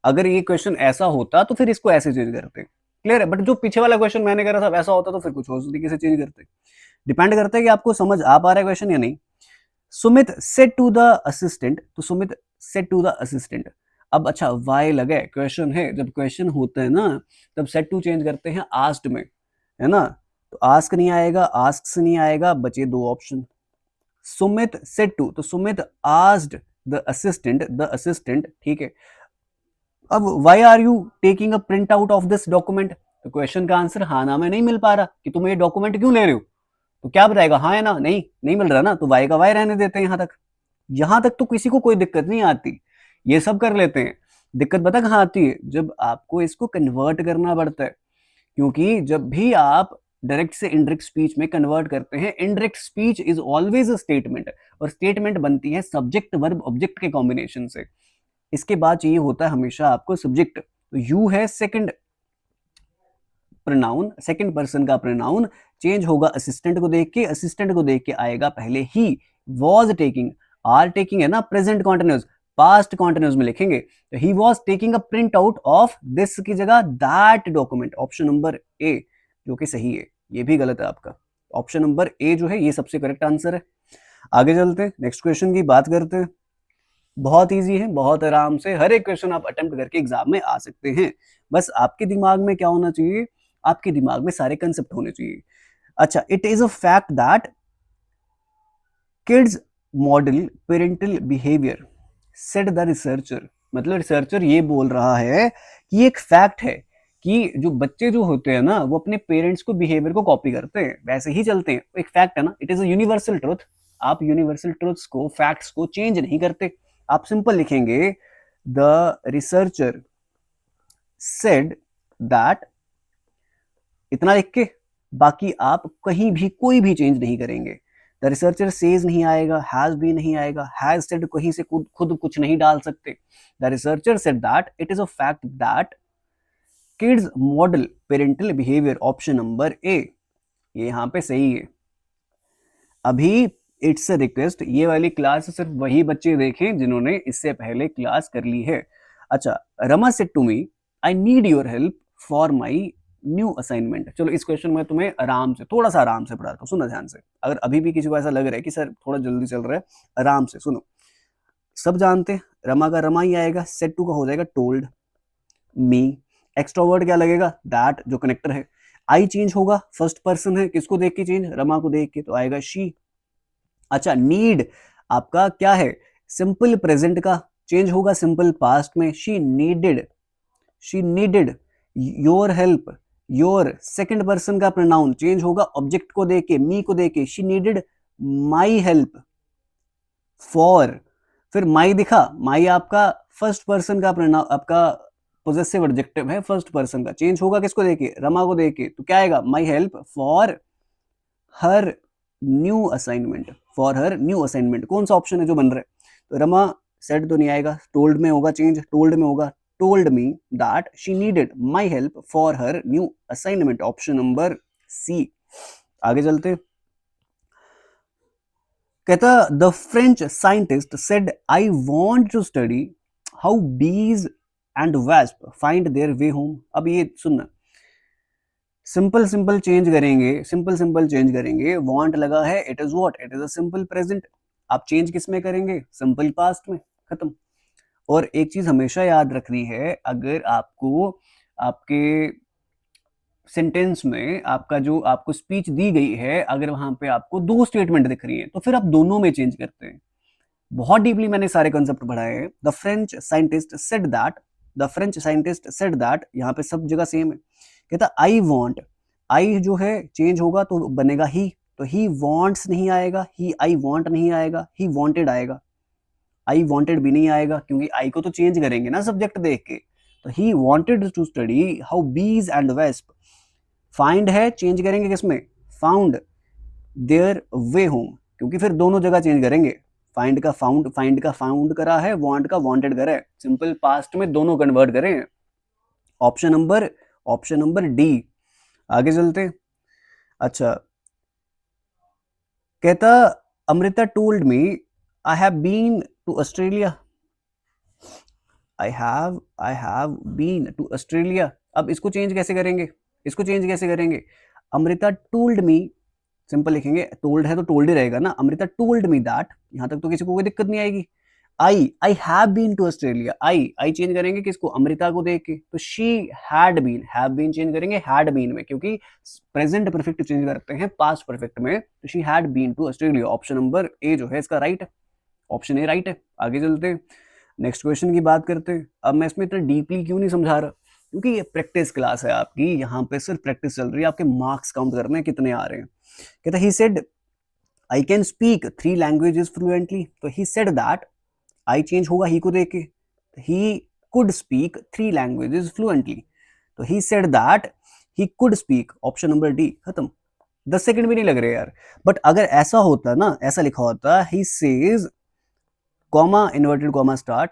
अगर ये क्वेश्चन ऐसा होता तो फिर इसको ऐसे चेंज करते, क्लियर है, बट जो पीछे वाला क्वेश्चन मैंने करा था वैसा होता तो फिर कुछ और तरीके से चेंज करते। डिपेंड करता है कि आपको समझ आ पा रहा है क्वेश्चन या नहीं। Sumit said to the assistant, तो Sumit said to the assistant, अब अच्छा वाई लगे, क्वेश्चन है, जब क्वेश्चन होता है ना तब सेड टू चेंज करते हैं आस्क्ड में, है ना, तो आस्क नहीं आएगा, आस्क्स नहीं आएगा, बचे दो ऑप्शन। सुमित सेड टू, तो सुमित आस्क्ड द असिस्टेंट, ठीक है। अब why are you taking a print out of this document, तो क्वेश्चन का आंसर हाँ ना में नहीं मिल पा रहा कि तुम ये डॉक्यूमेंट क्यों ले रहे हो, तो क्या बताएगा, हाँ है ना, नहीं मिल रहा ना, तो वाई का वाई रहने देते हैं। यहां तक तो किसी को कोई दिक्कत नहीं आती, ये सब कर लेते हैं। दिक्कत पता कहाँ आती है, जब आपको इसको कन्वर्ट करना पड़ता है, क्योंकि जब भी आप डायरेक्ट से इनडायरेक्ट स्पीच में कन्वर्ट करते हैं, indirect speech is always a statement, और स्टेटमेंट बनती है सब्जेक्ट वर्ब ऑब्जेक्ट के कॉम्बिनेशन से। इसके बाद चाहिए होता है हमेशा आपको सब्जेक्ट, तो यू है सेकंड प्रोनाउन, सेकंड पर्सन का प्रोनाउन, चेंज होगा असिस्टेंट को देख के आएगा पहले he was taking, are taking है ना प्रेजेंट कॉन्टिन्यूस, पास्ट कॉन्टिन्यूस में लिखेंगे, तो he was taking a print out of this की जगह that document, option number A जो कि सही है, ये भी गलत है आपका, ऑप्शन नंबर ए जो है ये सबसे करेक्ट आंसर है। आगे चलते हैं, नेक्स्ट क्वेश्चन की बात करते हैं। बहुत इजी है, बहुत आराम से हर एक क्वेश्चन आप अटेम्प्ट करके एग्जाम में आ सकते हैं, बस आपके दिमाग में क्या होना चाहिए, आपके दिमाग में सारे कंसेप्ट होने चाहिए। अच्छा, it is a fact that kids model parental behaviour, said the researcher, मतलब रिसर्चर ये बोल रहा है कि एक फैक्ट है कि जो बच्चे जो होते हैं ना वो अपने पेरेंट्स को बिहेवियर को कॉपी करते हैं, वैसे ही चलते हैं, एक फैक्ट है ना, it is a universal truth. आप यूनिवर्सल ट्रुथ्स को, फैक्ट्स को चेंज नहीं करते, आप सिंपल लिखेंगे द रिसर्चर सेड दैट, इतना लिख के बाकी आप कहीं भी कोई भी चेंज नहीं करेंगे। द रिसर्चर सेज नहीं आएगा, हैज भी नहीं आएगा, हैज सेड कहीं से खुद कुछ नहीं डाल सकते। The researcher said that it is a fact that kids model parental behaviour, option number A ये यहाँ पे सही है। अभी इट्स अ रिक्वेस्ट, ये वाली क्लास सिर्फ वही बच्चे देखें जिन्होंने इससे पहले क्लास कर ली है। अच्छा, Rama said to me I need your help for my new assignment. चलो इस क्वेश्चन में तुम्हें आराम से, थोड़ा सा आराम से पढ़ाता हूँ, सुनो ध्यान से, अगर अभी भी किसी को ऐसा लग रहा है कि सर थोड़ा जल्दी चल रहा है, आराम से सुनो। सब जानते हैं रमा का रमा ही आएगा, सेड टू का हो जाएगा टोल्ड मी, एक्स्ट्रा वर्ड क्या लगेगा, दैट जो कनेक्टर है, आई चेंज होगा, फर्स्ट पर्सन है, किसको देख के चेंज, रमा को देख के, तो आएगा शी। अच्छा, नीड आपका क्या है, सिंपल प्रेजेंट का चेंज होगा सिंपल पास्ट में, she needed your help, your second person का प्रोनाउन चेंज होगा ऑब्जेक्ट को देख के, मी को देख के, she needed my help for, फिर माई दिखा, माई आपका फर्स्ट पर्सन का प्रोनाउन, आपका पोजेसिव एडजेक्टिव है फर्स्ट पर्सन का, चेंज होगा किसको देख के, रमा को देख के, तो क्या आएगा, माई help for her new assignment, कौन सा ऑप्शन है जो बन रहा है, तो रमा सेड तो नहीं आएगा, टोल्ड में होगा चेंज, टोल्ड में होगा, told me that she needed my help for her new assignment, option number C. आगे चलते, कहता the French scientist said I want to study how bees and wasp find their way home. अब ये सुनना, simple simple change करेंगे, simple simple change करेंगे। Want लगा है, it is what, it is a simple present. आप change किस में करेंगे? सिंपल पास्ट में, खत्म। और एक चीज हमेशा याद रखनी है, अगर आपको आपके सेंटेंस में आपका जो आपको स्पीच दी गई है, अगर वहां पे आपको दो स्टेटमेंट दिख रही है तो फिर आप दोनों में चेंज करते हैं। बहुत डीपली मैंने सारे कंसेप्ट पढ़ाए हैं। The French scientist said that, the French scientist said that, यहाँ पे सब जगह सेम है। कहता आई वॉन्ट, आई जो है चेंज होगा तो बनेगा ही, तो ही वॉन्ट्स नहीं आएगा, ही आई वॉन्ट नहीं आएगा, ही वॉन्टेड आएगा। आई वॉन्टेड भी नहीं आएगा क्योंकि आई को तो चेंज करेंगे ना सब्जेक्ट देख के। तो he wanted to study how bees and wasp find है, चेंज करेंगे किसमें? फाउंड देयर वे होम, क्योंकि फिर दोनों जगह चेंज करेंगे। फाइंड का फाउंड, फाइंड का फाउंड करा है, वांट का वांटेड करा है। सिंपल पास्ट में दोनों कन्वर्ट करें। Option number D. आगे चलते। अच्छा, कहता Amrita told me I have been to Australia, I have been to Australia. अब इसको चेंज कैसे करेंगे? इसको चेंज कैसे करेंगे? अमृता टोल्ड मी, सिंपल लिखेंगे, टोल्ड है तो टोल्ड ही रहेगा ना। अमृता टोल्ड मी दैट, यहां तक तो किसी को कोई दिक्कत नहीं आएगी। I have been to Australia, I change करेंगे किसको? अमृता को देख के। तो she had been, have been change करेंगे हैड बीन में, क्योंकि प्रेजेंट परफेक्ट चेंज करते हैं पास्ट परफेक्ट में। तो she had been to Australia. Option number A जो है इसका राइट है, ऑप्शन ए राइट है। आगे चलते हैं, नेक्स्ट क्वेश्चन की बात करते हैं। अब मैं इसमें इतना डीपली क्यों नहीं समझा रहा, क्योंकि ये प्रैक्टिस क्लास है आपकी, यहाँ पे सिर्फ प्रैक्टिस चल रही है, आपके मार्क्स काउंट करने हैं कितने आ रहे हैं। कहता he said I can speak 3 languages fluently. तो he said that, I change होगा ही को देख के, he could speak 3 languages fluently. तो he said that he could speak, option number D, खत्म। 10 सेकंड भी नहीं लग रहे यार। बट अगर ऐसा होता ना, ऐसा लिखा होता he says comma inverted comma start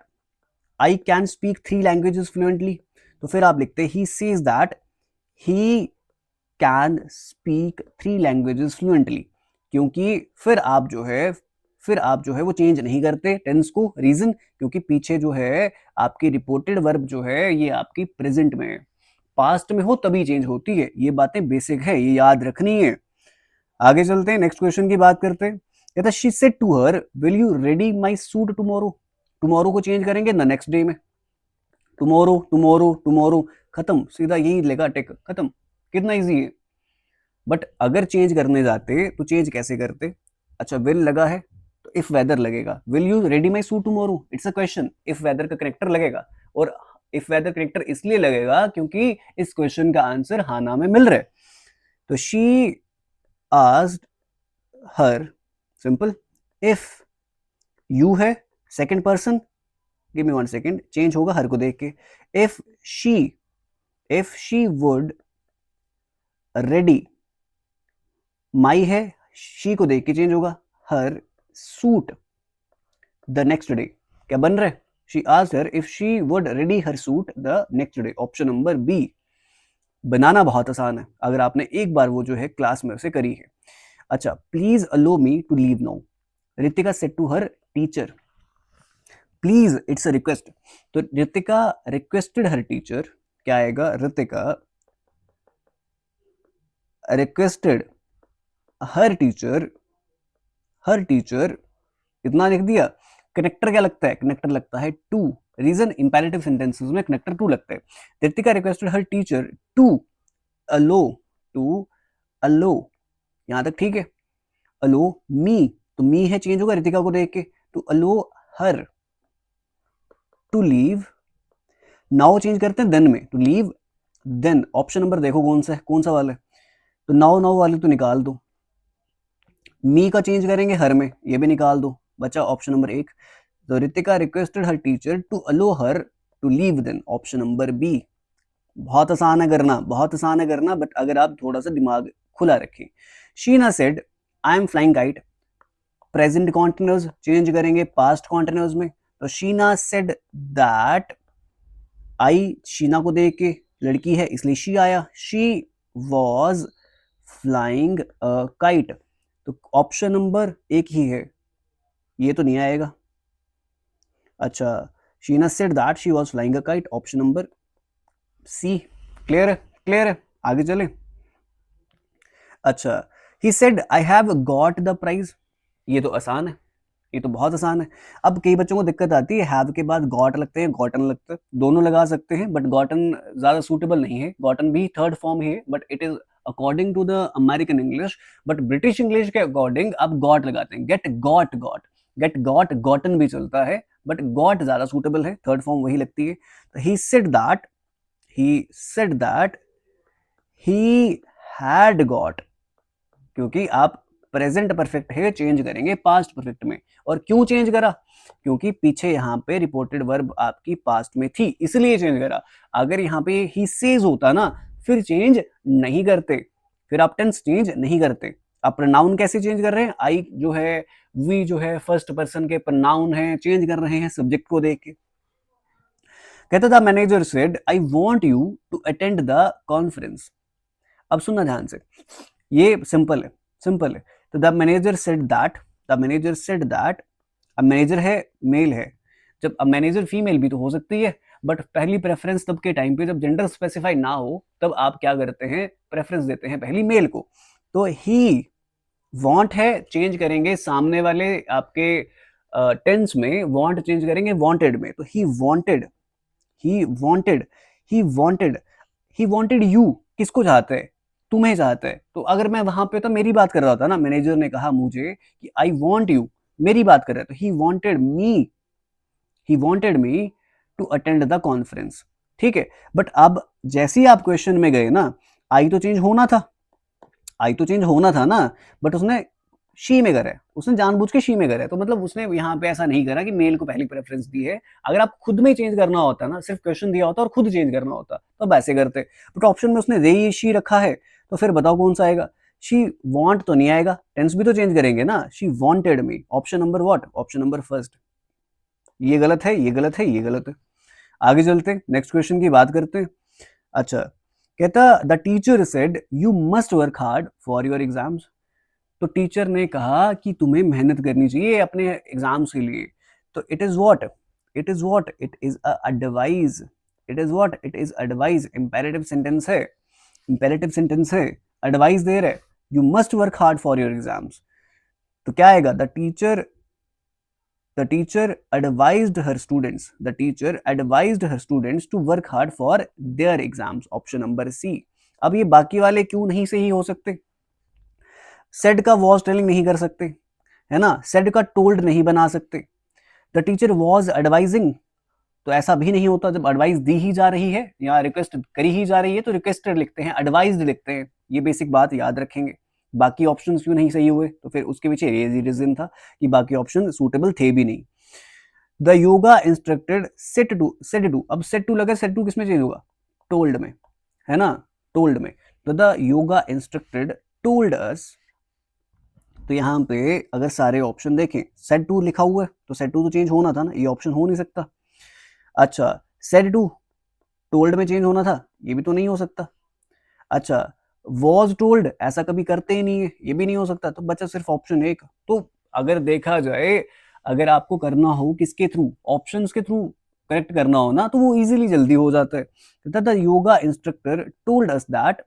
I can speak 3 languages fluently, तो फिर आप लिखते he says that he can speak 3 languages fluently, क्योंकि फिर आप जो है वो चेंज नहीं करते टेंस को। रीजन, क्योंकि पीछे जो है आपकी रिपोर्टेड वर्ब जो है ये आपकी प्रेजेंट में है, पास्ट में हो तभी चेंज होती है। ये बातें बेसिक है, ये याद रखनी है। आगे चलते हैं, नेक्स्ट क्वेश्चन की बात करते हैं। कहता she said to her will you ready my suit tomorrow. Tomorrow को चेंज करेंगे ना नेक्स्ट डे में, टुमारो टुमारो टुमारो, खत्म, सीधा यही लेगा टिक, खत्म। कितना इजी है। बट अगर चेंज करने जाते तो चेंज कैसे करते? अच्छा, विल लगा है तो इफ वेदर लगेगा, will you ready my suit tomorrow, it's a question, if whether का कनेक्टर लगेगा। और इफ वेदर कनेक्टर इसलिए लगेगा क्योंकि इस क्वेश्चन का आंसर हाना में मिल रहा है। तो she asked her, simple, if you है second person, give me 1 second, change होगा हर को देख के। If she would ready, my है, शी को देख के चेंज होगा her suit the next day. क्या बन रहा है? She asked her if she would ready her suit the next day, option number B. बनाना बहुत आसान है अगर आपने एक बार वो जो है क्लास में उसे करी है। अच्छा, please allow me to leave now, Ritika said to her teacher. Please, it's a request, तो रितिका रिक्वेस्टेड हर टीचर, क्या आएगा? रितिका रिक्वेस्टेड हर टीचर, इतना लिख दिया। कनेक्टर क्या लगता है? कनेक्टर लगता है टू। रीजन, इंपेरेटिव सेंटेंसेस में कनेक्टर टू लगता है। Ritika requested her teacher to allow, यहां तक ठीक है। अलो मी, तो मी है चेंज होगा रितिका को देख के, to allow her to leave. Now change करते हैं देन में, to leave then. Option number देखो कौन सा वाला है। तो नाउ वाले तो निकाल दो, मी का चेंज करेंगे हर में, ये भी निकाल दो, बचा ऑप्शन नंबर 1। तो Ritika requested her teacher to allow her to leave then, option number B. बहुत आसान है करना, बट अगर आप थोड़ा सा दिमाग खुला रखें। Sheena said I am flying kite, present continuous change करेंगे पास्ट कॉन्टिन्यूअस में। तो Sheena said that, I Sheena को देख के, लड़की है इसलिए शी आया, शी वॉज फ्लाइंग काइट। तो ऑप्शन नंबर एक ही है, ये तो नहीं आएगा। अच्छा, Sheena said that she was flying a kite, option number C. Clear है? क्लियर है? आगे चलें। अच्छा, he said I have got the prize, ये तो आसान है, ये तो बहुत आसान है। अब कई बच्चों को दिक्कत आती है, हैव के बाद गॉट लगते हैं, गॉटन लगते हैं, दोनों लगा सकते हैं, बट गॉटन ज्यादा सूटेबल नहीं है। गॉटन भी थर्ड फॉर्म है, but it is according to the American English, but British English के अकॉर्डिंग आप गॉट लगाते हैं। Get got, got, get got, gotten भी चलता है, बट गॉट ज्यादा सूटेबल है, थर्ड फॉर्म वही लगती है। तो he said that, he said that he had got, क्योंकि आप प्रेजेंट परफेक्ट है चेंज करेंगे पास्ट परफेक्ट में। और क्यों चेंज करा? क्योंकि पीछे यहाँ पे रिपोर्टेड वर्ब आपकी पास्ट में थी, इसलिए चेंज करा। अगर यहाँ पे ही सेज होता ना, फिर चेंज नहीं करते, फिर आप टेंस चेंज नहीं करते। आप प्रोनाउन कैसे चेंज कर रहे हैं? आई जो है, वी जो है, फर्स्ट पर्सन के प्रोनाउन है, चेंज कर रहे हैं सब्जेक्ट को देख के। कहता था manager said I want you to attend the conference. अब सुनना ध्यान से, ये सिंपल है, सिंपल है। तो the manager said that, the manager said that, अब मैनेजर है, मेल है। जब अब मैनेजर फीमेल भी तो हो सकती है, बट पहली प्रेफरेंस तब के टाइम पे जब जेंडर स्पेसिफाई ना हो, तब आप क्या करते हैं? प्रेफरेंस देते हैं पहली मेल को। तो ही वांट है, चेंज करेंगे सामने वाले आपके टेंस में, वांट चेंज करेंगे वांटेड में। तो he wanted, he wanted, he wanted, he wanted you, किसको चाहते हैं? तुम्हें चाहते हैं। तो अगर मैं वहां पे तो मेरी बात कर रहा था ना, मैनेजर ने कहा मुझे कि आई वांट यू, मेरी बात कर रहे, तो he wanted me, he wanted me to attend the conference. ठीक है, बट अब जैसे ही आप क्वेश्चन में गए ना, आई तो चेंज होना था, आई तो चेंज होना था ना, बट उसने शी में करा है, उसने जानबूझ के शी में करा है। तो मतलब उसने यहाँ पे ऐसा नहीं करा कि मेल को पहली प्रेफरेंस दी है। अगर आप खुद में चेंज करना होता ना, सिर्फ क्वेश्चन दिया होता और खुद चेंज करना होता, तो अब ऐसे करते। बट ऑप्शन में उसने दे शी रखा है, तो फिर बताओ कौन सा आएगा? शी वांट तो नहीं आएगा, टेंस भी तो चेंज करेंगे ना। She wanted me, option number what? Option number first. ये गलत है, ये गलत है, ये गलत है। आगे चलते हैं, नेक्स्ट क्वेश्चन की बात करते हैं। अच्छा, कहता the teacher said you must work hard for your exams. तो टीचर ने कहा कि तुम्हें मेहनत करनी चाहिए अपने एग्जाम्स के लिए। तो it is what? It is what? It is advice, it is what? It is advice. Imperative sentence है, इंपेरेटिव सेंटेंस है, एडवाइस दे रहे, you must work hard for your exams. तो क्या आएगा? The teacher advised her students, the teacher advised her students to work hard for their exams, option number C. अब ये बाकी वाले क्यों नहीं सही हो सकते? सेड का वॉज टेलिंग नहीं कर सकते, है ना, सेड का टोल्ड नहीं बना सकते। द टीचर वॉज एडवाइजिंग, तो ऐसा भी नहीं होता। जब एडवाइस दी ही जा रही है या रिक्वेस्ट करी ही जा रही है, तो रिक्वेस्टेड लिखते हैं, एडवाइज्ड लिखते हैं। ये बेसिक बात याद रखेंगे। बाकी ऑप्शंस क्यों नहीं सही हुए? तो फिर उसके पीछे ये रीजन था कि बाकी ऑप्शन सूटेबल थे भी नहीं। The yoga instructed said to, said to, अब सेट टू लगा, सेट टू किसमें चेंज होगा? टोल्ड में, है ना, टोल्ड में। तो the yoga instructed told us. तो यहाँ पे अगर सारे ऑप्शन देखें, सेट टू लिखा हुआ है, तो सेट टू तो चेंज होना था ना, ये ऑप्शन हो नहीं सकता। अच्छा, सेट टू टोल्ड में चेंज होना था, ये भी तो नहीं हो सकता। अच्छा, वॉज टोल्ड, ऐसा कभी करते ही नहीं है, ये भी नहीं हो सकता। तो बचा सिर्फ ऑप्शन एक। तो अगर देखा जाए, अगर आपको करना हो किसके थ्रू, ऑप्शंस के थ्रू करेक्ट करना हो ना, तो वो इजीली जल्दी हो जाता है। The yoga instructor told us that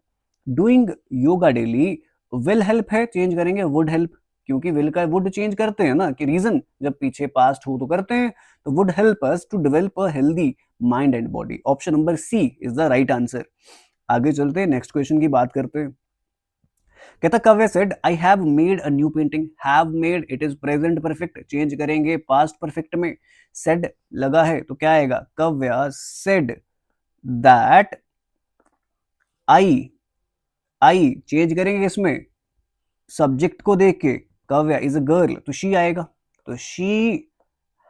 doing yoga daily will help, है चेंज करेंगे वुड हेल्प, क्योंकि विल का वुड चेंज करते हैं ना, कि रीजन जब पीछे पास्ट हो तो करते हैं। तो would help us to develop a healthy mind and body, option number C is the right answer. आगे चलते हैं, नेक्स्ट क्वेश्चन की बात करते हैं। कहता Kavya said I have made a new painting. Have made, it is present perfect, change करेंगे past perfect में। सेड लगा है, तो क्या आएगा? Kavya said that I change करेंगे इसमें सब्जेक्ट को देख के, कव्य इज अ गर्ल, तो शी आएगा। तो शी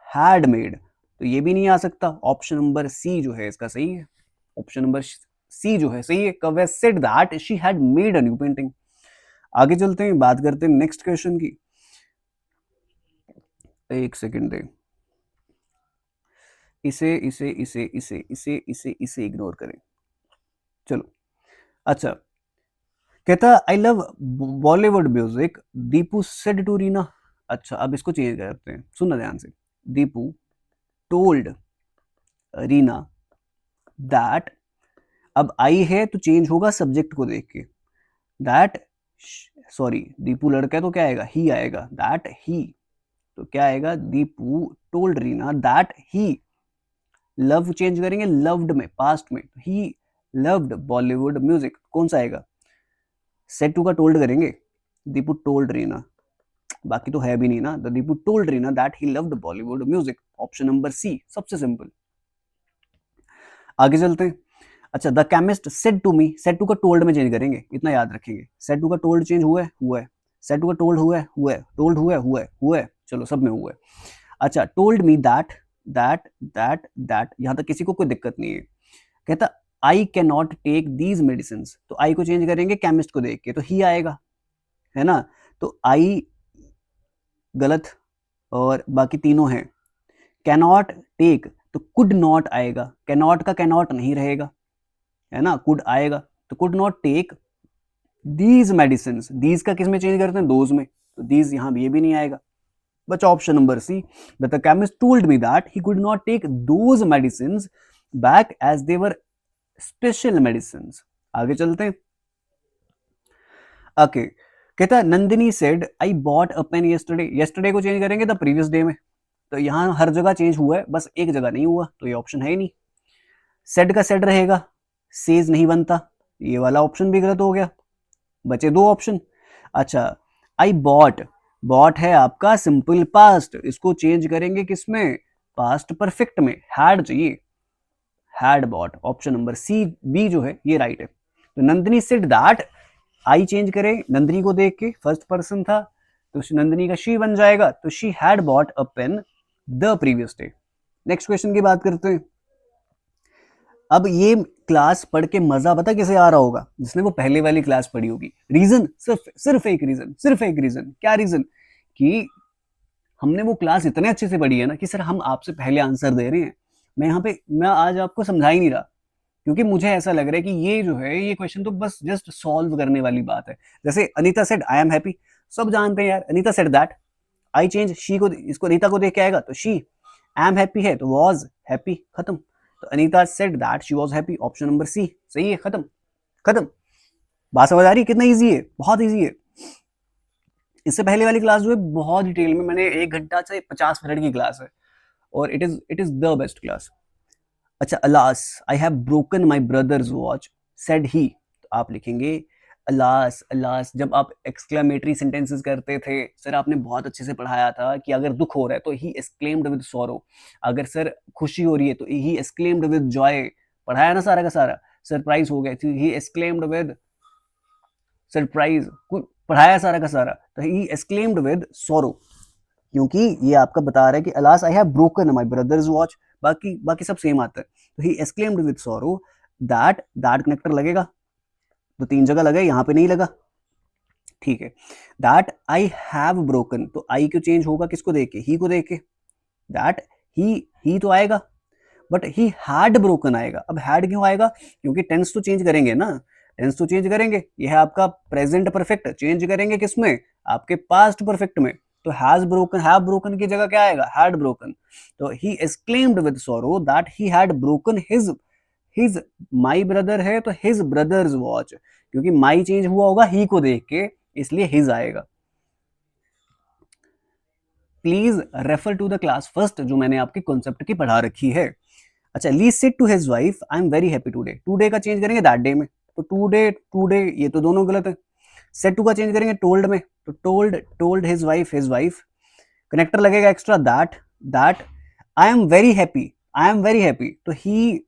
हैड मेड, तो ये भी नहीं आ सकता। ऑप्शन नंबर सी जो है इसका सही है, ऑप्शन नंबर सी जो है सही है। Kavya said that she had made a new painting. आगे चलते हैं, बात करते हैं नेक्स्ट क्वेश्चन की। एक सेकंड दे, इसे इसे इसे इसे इसे इसे इसे इग्नोर करें, चलो। अच्छा, कहता I love Bollywood music, Deepu said to Reena. अच्छा, अब इसको चेंज करते हैं, सुनना ध्यान से। दीपू टोल्ड रीना दैट, अब आई है तो चेंज होगा सब्जेक्ट को देख के, दैट, सॉरी दीपू लड़का है तो क्या आएगा, ही आएगा, दैट ही, तो क्या आएगा, Deepu told Reena that he, love change करेंगे लव्ड में, पास्ट में, ही लव्ड बॉलीवुड म्यूजिक, कौन सा आएगा, सेट टू का टोल्ड करेंगे, दीपू टोल्ड रीना, बाकी तो है भी नहीं ना, the Deepu told Reena that he loved Bollywood music, option number C सबसे सिंपल। आगे चलते हैं। अच्छा, the chemist said to me, said to का टोल्ड में चेंज करेंगे, इतना याद रखेंगे, सेड टू का टोल्ड चेंज हुआ है, सेड टू का टोल्ड टोल्ड हुआ है, चलो सब में हुआ है। अच्छा, told me that that that that, यहां तक किसी को कोई दिक्कत नहीं है। कहता I can not take these medicine, तो आई को चेंज करेंगे केमिस्ट को देख के, तो ही आएगा, है ना, तो आई गलत और बाकी तीनों हैं। कैनॉट टेक, तो कुड नॉट आएगा, कैनॉट का कैनॉट नहीं रहेगा, है ना, कुड आएगा, तो could not take these medicine, these का किस में चेंज करते हैं, दोज में, तो दीज यहां ये भी नहीं आएगा, बचा option number C, that the chemist told me that he could not take those medicine because they were special medicine. आगे चलते हैं। ओके, कहता Nandini said I bought a pen yesterday, yesterday को चेंज करेंगे द प्रीवियस डे में, तो यहां हर जगह चेंज हुआ है, बस एक जगह नहीं हुआ, तो ये ऑप्शन है ही नहीं। सेड का सेड रहेगा, सेज नहीं बनता, ये वाला ऑप्शन भी गलत हो गया, बचे दो ऑप्शन। अच्छा, आई बॉट, बॉट है आपका सिंपल पास्ट, इसको चेंज करेंगे किसमें, पास्ट परफेक्ट में, हैड चाहिए, had bought, option number C B जो है ये राइट है। तो Nandini said that, I change करें नंदिनी को देख के, फर्स्ट पर्सन था तो नंदिनी का शी बन जाएगा, तो she had bought a pen the previous day. Next question की बात करते हैं। अब ये क्लास पढ़ के मजा पता कैसे आ रहा होगा, जिसने वो पहले वाली क्लास पढ़ी होगी। रीजन सिर्फ एक रीजन, सिर्फ एक रीजन, क्या रीजन, कि हमने वो क्लास इतने अच्छे से पढ़ी है ना कि सर हम आपसे पहले आंसर दे रहे हैं। मैं आज आपको समझा ही नहीं रहा, क्योंकि मुझे ऐसा लग रहा है कि ये जो है ये क्वेश्चन तो बस जस्ट सॉल्व करने वाली बात है। जैसे Anita said I am happy, सब जानते हैं यार, Anita said that, I change she को, इसको अनीता को देख के आएगा तो शी, एम हैप्पी है तो वॉज हैप्पी, खत्म। तो Anita said that she was happy, option number C सही है, खत्म खत्म। बात समझ आ रही है कितना ईजी है, बहुत ईजी है। इससे पहले वाली क्लास जो है बहुत डिटेल में, मैंने 1 घंटा से 50 मिनट की क्लास है, और it is the best class. अच्छा, alas I have broken my brother's watch said he, तो आप लिखेंगे अलास, अलास। जब आप एक्सक्लेमेटरी सेंटेंसेस करते थे सर, आपने बहुत अच्छे से पढ़ाया था कि अगर दुख हो रहा है तो ही एक्सक्लेम्ड विद सॉरो, अगर सर खुशी हो रही है तो ही एक्सक्लेम्ड विद जॉय, पढ़ाया ना सारा का सारा। सरप्राइज हो गया तो ही एक्सक्लेम्ड विद सरप्राइज, पढ़ाया सारा का सारा, तो ही एक्सक्लेम्ड विद सॉरो, क्योंकि ये आपका बता रहा है कि alas I have broken my brothers watch, बाकी बाकी सब सेम आता है। तो he exclaimed with sorrow that, that connector लगेगा, तो 3 जगह लगा, यहाँ पे नहीं लगा, ठीक है। दैट आई हैव ब्रोकन, तो आई क्यों चेंज होगा, किसको देख के, ही को देख के, दैट ही तो आएगा, बट ही हैड ब्रोकन आएगा। अब हैड क्यों आएगा, क्योंकि टेंस तो चेंज करेंगे ना, टेंस तो चेंज करेंगे, यह है आपका प्रेजेंट परफेक्ट, चेंज करेंगे किसमें, आपके पास्ट परफेक्ट में, तो हैज ब्रोकन, हैव ब्रोकन की जगह क्या आएगा, हैड ब्रोकन। तो he exclaimed with sorrow that he had broken his my brother है तो हिज ब्रदर्स वॉच, क्योंकि माई चेंज हुआ होगा ही को देख के, इसलिए हिज आएगा। Please refer to the class first, जो मैंने आपके कॉन्सेप्ट की पढ़ा रखी है। अच्छा, Lee said to his wife I am very happy today, today का चेंज करेंगे दैट डे में, तो टुडे ये तो दोनों गलत है। सेड टू का चेंज करेंगे टोल्ड में, तो टोल्ड हिज वाइफ, कनेक्टर लगेगा extra that I am very happy, तो he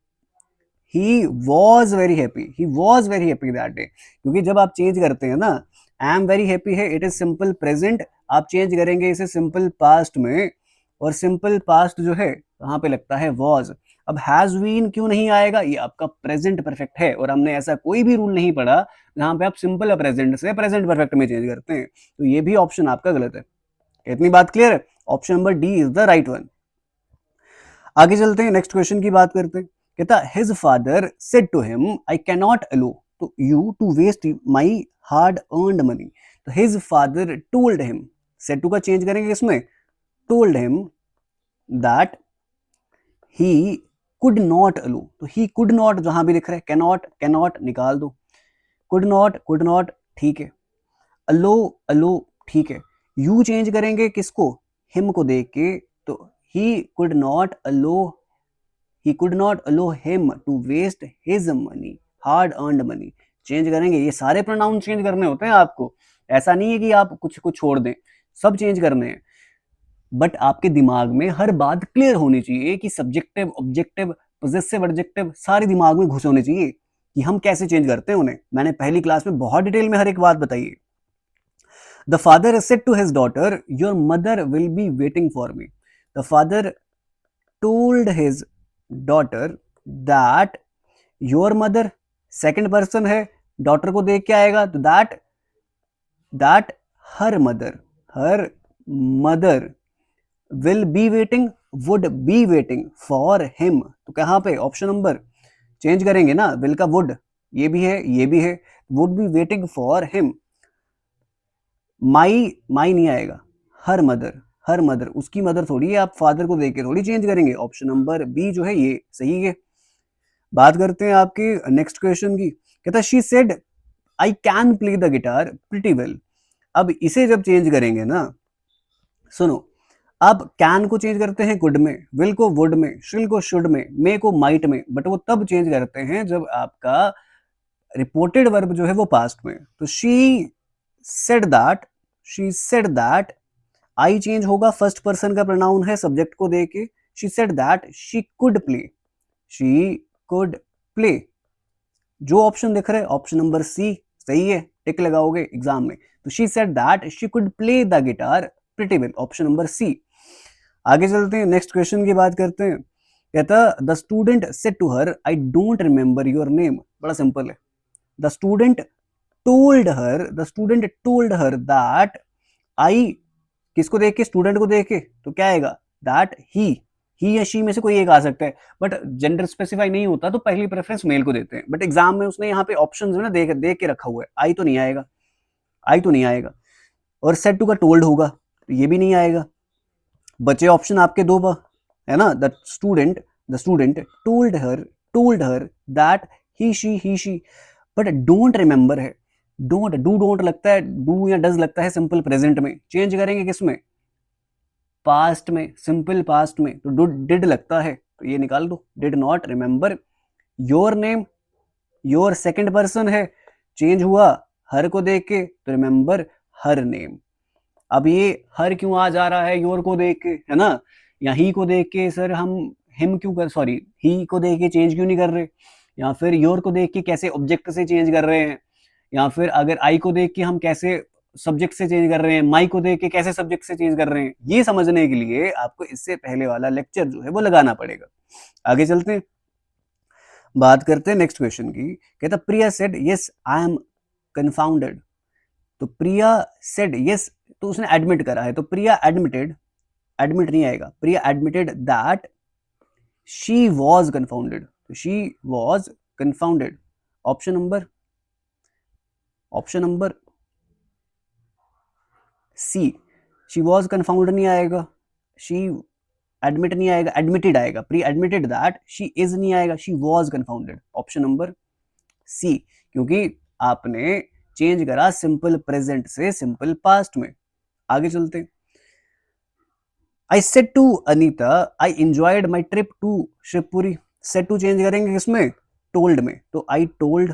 was very happy that day, क्योंकि जब आप चेंज करते हैं ना, आई एम वेरी हैप्पी है, इट इज सिंपल प्रेजेंट, आप चेंज करेंगे इसे सिंपल पास्ट में, और सिंपल पास्ट जो है वहां पे लगता है वॉज। अब हैज बीन क्यों नहीं आएगा, ये आपका प्रेजेंट परफेक्ट है, और हमने ऐसा कोई भी रूल नहीं पढ़ा जहां पे आप सिंपल प्रेजेंट से प्रेजेंट परफेक्ट में चेंज करते हैं, तो ये भी ऑप्शन आपका गलत है। इतनी बात क्लियर है, option number D is the right one. आगे चलते हैं, नेक्स्ट क्वेश्चन की बात करते हैं। कहता his father said to him I can not allow to you to waste my hard earned money, तो his father told him, said to का चेंज करेंगे किसमें, told him that he could not allow, तो he could not जहां भी लिख रहे हैं, कैनॉट कैनॉट निकाल दो, कुड नॉट ठीक है, अलो अलो ठीक है, यू चेंज करेंगे किसको, हिम को देख के, तो he could not allow, he could not allow him to waste his money, hard earned money, change करेंगे, ये सारे प्रोनाउन चेंज करने होते हैं आपको, ऐसा नहीं है कि आप कुछ को छोड़ दें, सब चेंज करने हैं, बट आपके दिमाग में हर बात क्लियर होनी चाहिए कि सब्जेक्टिव ऑब्जेक्टिव पोजेसिव एडजेक्टिव सारे दिमाग में घुसे होने चाहिए कि हम कैसे चेंज करते हैं उन्हें। मैंने पहली क्लास में बहुत डिटेल में हर एक बात बताई है। The father said to his daughter your mother will be waiting for me, the father told his daughter that your mother, second person है, डॉटर को देख के आएगा, तो that her mother will be waiting, would be waiting for him, तो कहां पे option number change करेंगे ना, विल का would, ये भी है ये भी है, would be waiting for him, माई नहीं आएगा, हर मदर उसकी मदर थोड़ी है, आप फादर को देख के थोड़ी चेंज करेंगे, ऑप्शन नंबर बी जो है ये सही है। बात करते हैं आपके नेक्स्ट क्वेश्चन की, कहता she said I can play the guitar pretty well, अब इसे जब चेंज करेंगे ना, सुनो, अब कैन को चेंज करते हैं कुड में, विल को वुड में, शिल को शुड में, मे को माइट में, बट वो तब चेंज करते हैं जब आपका रिपोर्टेड वर्ब जो है वो पास्ट में, तो she said that, I change होगा, फर्स्ट पर्सन का प्रोनाउन है, सब्जेक्ट को देके, she said that she could play, जो ऑप्शन दिख रहा है ऑप्शन नंबर सी सही है, टिक लगाओगे एग्जाम में, तो she said that she could play the guitar pretty well, option number C. आगे चलते हैं, नेक्स्ट क्वेश्चन की बात करते हैं, कहता the student said to her I don't remember your name, बड़ा सिंपल है, the student told her that I, किसको देख के, स्टूडेंट को देख के, तो क्या आएगा, दैट ही या शी में से कोई एक आ सकता है, बट जेंडर स्पेसिफाई नहीं होता तो पहली प्रेफरेंस मेल को देते हैं, बट एग्जाम में उसने यहाँ पे ऑप्शंस में ना देख के रखा हुआ है, आई तो नहीं आएगा, और सेड टू का टोल्ड होगा तो ये भी नहीं आएगा, बचे ऑप्शन आपके दो है ना, the student told her that he she, but don't remember है, डोंट लगता है, डू या डज लगता है सिंपल प्रेजेंट में, चेंज करेंगे किसमें, पास्ट में, सिंपल पास्ट में, तो डिड लगता है, तो ये निकाल दो, did not remember your name, your second person है, चेंज हुआ हर को देख के, तो रिमेंबर हर नेम। अब ये हर क्यों आ जा रहा है योर को देख के, है ना, या ही को देख के, सर हम हिम क्यों कर, सॉरी ही को देख के चेंज क्यों नहीं कर रहे, या फिर योर को देख के कैसे ऑब्जेक्ट से चेंज कर रहे हैं, या फिर अगर आई को देख के हम कैसे सब्जेक्ट से चेंज कर रहे हैं, माई को देख के कैसे सब्जेक्ट से चेंज कर रहे हैं, ये समझने के लिए आपको इससे पहले वाला लेक्चर जो है वो लगाना पड़ेगा। आगे चलते हैं, बात करते हैं नेक्स्ट क्वेश्चन की, कहता प्रिया said yes I am confounded, तो प्रिया सेड यस, तो उसने एडमिट करा है, तो प्रिया एडमिट नहीं आएगा, Priya admitted that she was confounded, तो she was confounded, option number C, she was confound नहीं आएगा, शी एडमिट नहीं आएगा, एडमिटेड आएगा, Priya admitted that she is नहीं आएगा, she was confounded, option number C, क्योंकि आपने चेंज करा सिंपल प्रेजेंट से सिंपल पास्ट में। आगे चलते हैं, I said to Anita I enjoyed my trip to Shivpuri, said to change करेंगे किसमें, टोल्ड में, तो I told,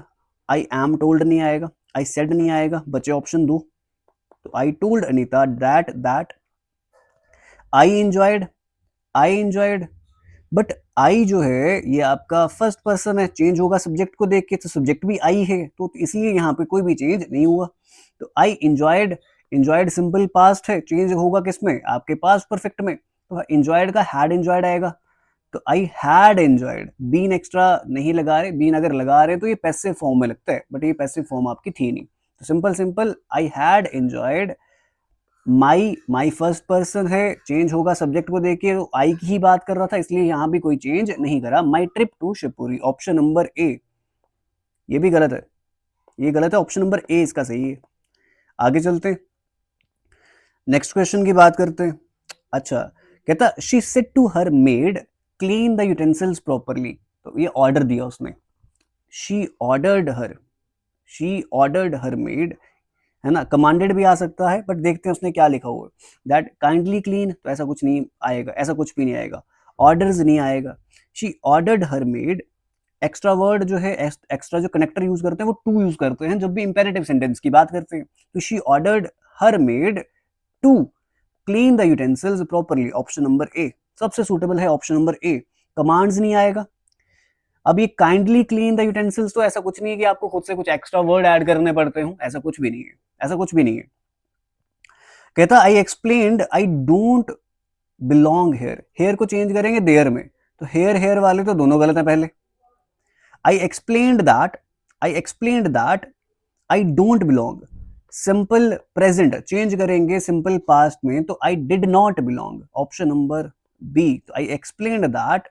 I am told नहीं आएगा, आई सेड नहीं आएगा, बचे ऑप्शन दो, तो I told Anita that I enjoyed, but I जो है ये आपका फर्स्ट पर्सन है, चेंज होगा सब्जेक्ट को देख के, तो सब्जेक्ट भी आई है, तो इसलिए यहाँ पे कोई भी चेंज नहीं हुआ, तो आई एंजॉयड सिंपल पास्ट है, चेंज होगा किसमें, आपके पास्ट परफेक्ट में, तो एंजॉयड का हैड एंजॉयड आएगा, तो I had enjoyed, been extra नहीं लगा रहे, बीन अगर लगा रहे तो ये पैसिव फॉर्म में लगता है, बट ये पैसिव फॉर्म आपकी थी नहीं, तो simple I had enjoyed, my first person है, चेंज होगा सब्जेक्ट को देखिए, तो आई की ही बात कर रहा था, इसलिए यहां भी कोई चेंज नहीं करा, my trip to Shivpuri, option number A, ये भी गलत है, ये गलत है, ऑप्शन नंबर ए इसका सही है। आगे चलते हैं, नेक्स्ट क्वेश्चन की बात करते हैं। अच्छा, कहता she said to her maid clean the utensils properly. तो ये ऑर्डर दिया उसने, she ordered her, she ordered her maid, है ना, कमांडेड भी आ सकता है, बट देखते हैं उसने क्या लिखा हुआ है। दैट काइंडली क्लीन, तो ऐसा कुछ नहीं आएगा, ऐसा कुछ भी नहीं आएगा, ऑर्डर्स नहीं आएगा। She ordered her made, extra word जो है, एक्स्ट्रा जो कनेक्टर यूज करते हैं वो टू यूज करते हैं जब भी इंपेरेटिव सेंटेंस की बात करते हैं। तो she ordered her maid to clean the utensils properly, option number A सबसे सुटेबल है, ऑप्शन नंबर ए। कमांड्स नहीं आएगा। अब ये काइंडली क्लीन द यूटेंसिल्स, तो ऐसा कुछ नहीं है कि आपको खुद से कुछ एक्स्ट्रा वर्ड ऐड करने पड़ते हो, ऐसा कुछ भी नहीं है, ऐसा कुछ भी नहीं है। कहता I explained I don't belong here, here को चेंज करेंगे देयर में, तो हेयर हेयर वाले तो दोनों गलत है पहले। I explained that I don't belong, simple present change करेंगे सिंपल पास्ट में, तो I did not belong, option number B. तो I explained that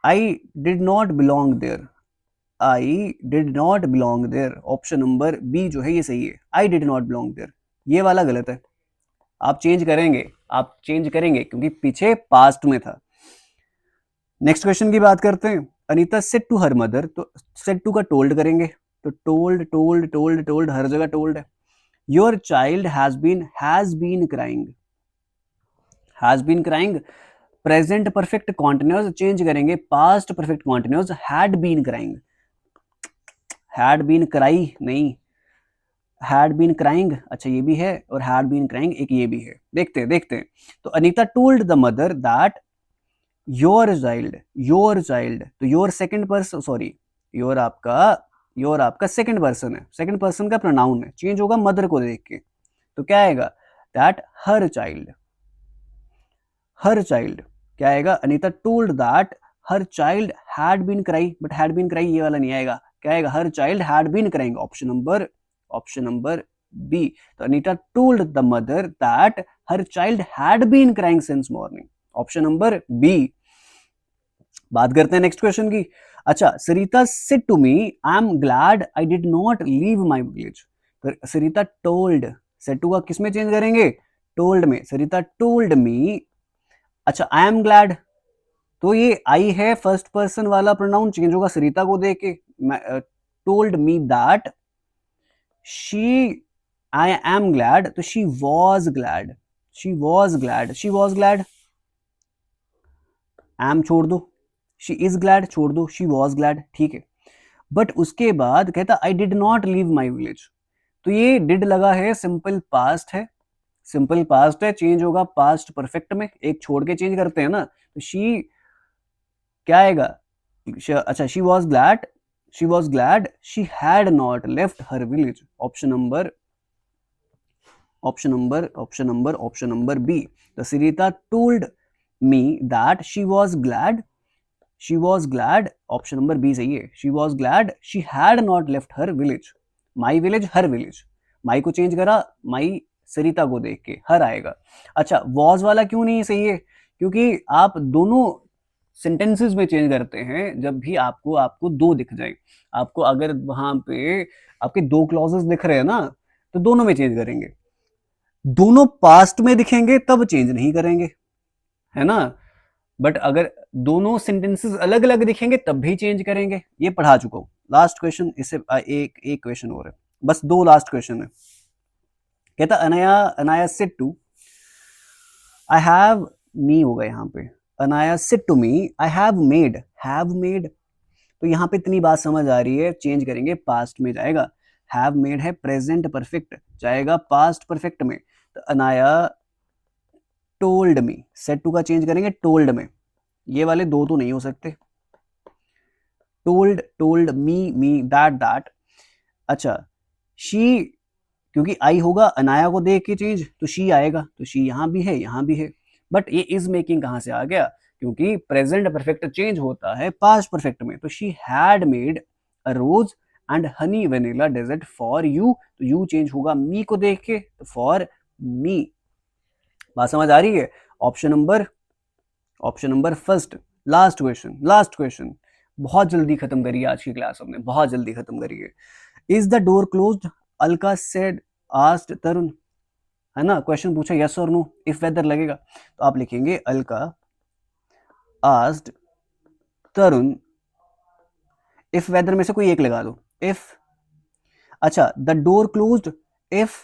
I did not belong there, I did not belong there, option number B जो है ये सही है, I did not belong there, ये वाला गलत है। आप चेंज करेंगे, आप चेंज करेंगे क्योंकि पीछे पास्ट में था। नेक्स्ट क्वेश्चन की बात करते हैं। Anita said to her mother, तो सेड टू का टोल्ड करेंगे, तो टोल्ड टोल्ड टोल्ड टोल्ड, हर जगह टोल्ड है। Your child has been crying, has been crying, present perfect continuous change करेंगे past perfect continuous, had been crying, had been cry नहीं, had been crying, अच्छा ये भी है, और हैड बीन क्राइंग एक ये भी है। देखते हैं देखते हैं। तो Anita told the mother that your child, तो your second person, sorry your आपका सेकंड पर्सन है, सेकंड पर्सन का प्रोनाउन है, चेंज होगा मदर को देख के, तो क्या आएगा, that her child, her child क्या आएगा, Anita told that her child had been cry, but had been cry ये वाला नहीं आएगा, क्या आएगा, her child had been crying, option number B. तो Anita told the mother that her child had been crying since morning, option number B. बात करते हैं नेक्स्ट क्वेश्चन की। अच्छा, Sarita said to me I am glad I did not leave my village, तो Sarita told, said to का किस में change करेंगे, टोल्ड में, सरिता टोल्ड मी, अच्छा आई एम ग्लैड, तो ये आई है फर्स्ट पर्सन वाला प्रोनाउन, चेंज होगा सरिता को देख के, told me that she I am glad, तो she was glad, she was glad, she was glad, am छोड़ दो, शी इज ग्लैड छोड़ दो, शी वॉज ग्लैड, ठीक है। बट उसके बाद कहता आई did not leave my village, तो ये डिड लगा है, सिंपल पास्ट है, सिंपल पास्ट है, चेंज होगा पास्ट परफेक्ट में, एक छोड़ के चेंज करते हैं ना, तो शी क्या आएगा, अच्छा she was glad she had not left her village, option number B. तो Sarita told me that she was glad, option number B सही है, she was glad she had not left her village, my village her village, my को change करा, माई सरिता को देख के हर आएगा। अच्छा, वॉज वाला क्यों नहीं सही है, क्योंकि आप दोनों सेंटेंसेस में चेंज करते हैं जब भी आपको दो दिख जाए, आपको अगर वहां पे आपके दो क्लॉजेस दिख रहे हैं ना, तो दोनों में चेंज करेंगे, दोनों पास्ट में दिखेंगे तब चेंज नहीं करेंगे, है ना, बट अगर दोनों सेंटेंसेस अलग अलग दिखेंगे तब भी चेंज करेंगे, ये पढ़ा चुका हूं। लास्ट क्वेश्चन, इससे एक क्वेश्चन और है, बस दो लास्ट क्वेश्चन है। कहता Anaya said to, I have, me होगा यहाँ पे, Anaya said to me I have made, तो यहाँ पे इतनी बात समझ आ रही है, चेंज करेंगे पास्ट में जाएगा, हैव मेड है प्रेजेंट परफेक्ट, जाएगा पास्ट परफेक्ट में, तो Anaya told me, said to का चेंज करेंगे टोल्ड में, ये वाले दो तो नहीं हो सकते, टोल्ड मी दैट, अच्छा शी, क्योंकि आई होगा अनाया को देख के चेंज, तो शी आएगा, तो शी यहां भी है यहां भी है, बट ये इज मेकिंग कहां से आ गया, क्योंकि प्रेजेंट परफेक्ट चेंज होता है पास्ट परफेक्ट में, तो she had made a rose and honey vanilla dessert for you, तो यू चेंज होगा मी को देख के, तो फॉर मी। बात समझ आ रही है, option number first. Last question, बहुत जल्दी खत्म करिए आज की क्लास, हमने बहुत जल्दी खत्म करिए। Is the door closed, Alka said, asked Tarun, है ना, क्वेश्चन पूछा यस और नो, इफ वेदर लगेगा तो आप लिखेंगे Alka asked Tarun if whether में से कोई एक लगा दो, इफ, अच्छा the door closed, if,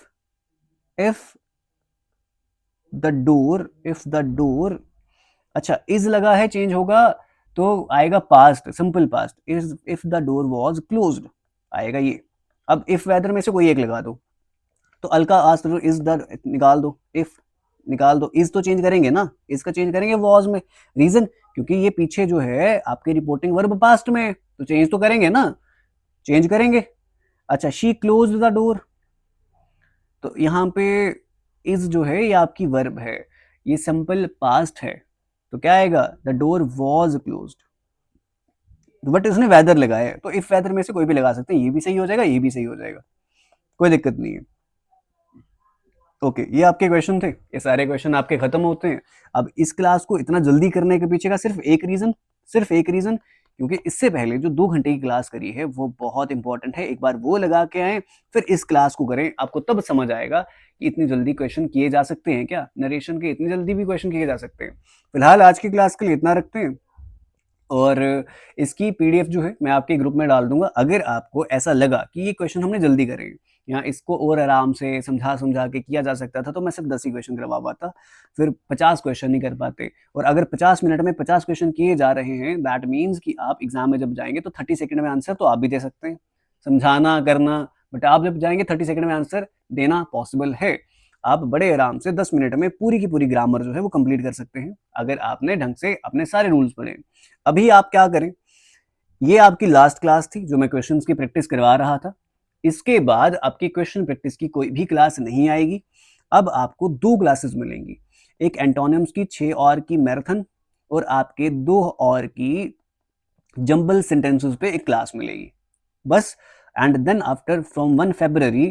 if the door, अच्छा इज लगा है, चेंज होगा तो आएगा past, simple past, is if the door was closed आएगा ये। अब इफ वेदर में से कोई एक लगा दो, तो अलका आस्क्ड इज द निकाल दो, इफ निकाल दो, इज तो चेंज करेंगे ना, इसका चेंज करेंगे वॉज में, रीजन क्योंकि ये पीछे जो है आपके रिपोर्टिंग वर्ब पास्ट में है, तो चेंज तो करेंगे ना, चेंज करेंगे। अच्छा शी क्लोज द डोर, तो यहाँ पे इज जो है ये आपकी वर्ब है, ये सिंपल पास्ट है, तो क्या आएगा, the door was closed, but इसने वेदर लगाया है, तो इफ वेदर में से कोई भी लगा सकते हैं, ये भी सही हो जाएगा, ये भी सही हो जाएगा, कोई दिक्कत नहीं है। ओके ये आपके क्वेश्चन थे, ये सारे क्वेश्चन आपके खत्म होते हैं। अब इस क्लास को इतना जल्दी करने के पीछे का सिर्फ एक रीजन, क्योंकि इससे पहले जो 2 घंटे की क्लास करी है वो बहुत इंपॉर्टेंट है, एक बार वो लगा के आए फिर इस क्लास को करें, आपको तब समझ आएगा कि इतनी जल्दी क्वेश्चन किए जा सकते हैं क्या, नरेशन के इतनी जल्दी भी क्वेश्चन किए जा सकते हैं। फिलहाल आज की क्लास के लिए इतना रखते हैं, और इसकी पीडीएफ जो है मैं आपके ग्रुप में डाल दूंगा, अगर आपको ऐसा लगा कि ये क्वेश्चन हमने जल्दी करे या इसको और आराम से समझा समझा के किया जा सकता था, तो मैं सिर्फ 10 ही क्वेश्चन करवा पाता, फिर 50 क्वेश्चन नहीं कर पाते, और अगर 50 मिनट में 50 क्वेश्चन किए जा रहे हैं, दैट मीन्स कि आप एग्जाम में जब जाएंगे तो 30 सेकंड में आंसर तो आप भी दे सकते हैं, समझाना करना, बट आप जब जाएंगे 30 सेकंड में आंसर देना पॉसिबल है, आप बड़े आराम से 10 मिनट में पूरी की पूरी ग्रामर जो है वो कंप्लीट कर सकते हैं, अगर आपने ढंग से अपने सारे रूल्स पढ़े। अभी आप क्या करें, ये आपकी लास्ट क्लास थी जो मैं क्वेश्चंस की प्रैक्टिस करवा रहा था, इसके बाद आपकी क्वेश्चन प्रैक्टिस की कोई भी क्लास नहीं आएगी, अब आपको 2 क्लासेस मिलेंगी, एक एंटोनिम्स की 6 और की मैराथन, और आपके 2 और की जंबल सेंटेंसेस पे एक क्लास मिलेगी बस। And then after from 1 February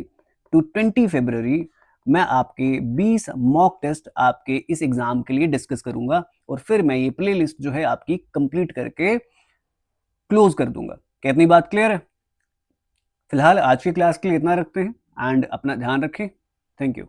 to 20 February मैं आपके 20 मॉक टेस्ट आपके इस एग्जाम के लिए डिस्कस करूंगा, और फिर मैं ये प्लेलिस्ट जो है आपकी कंप्लीट करके क्लोज कर दूंगा। क्या इतनी बात क्लियर है? फिलहाल आज की क्लास के लिए इतना रखते हैं, एंड अपना ध्यान रखें। Thank you.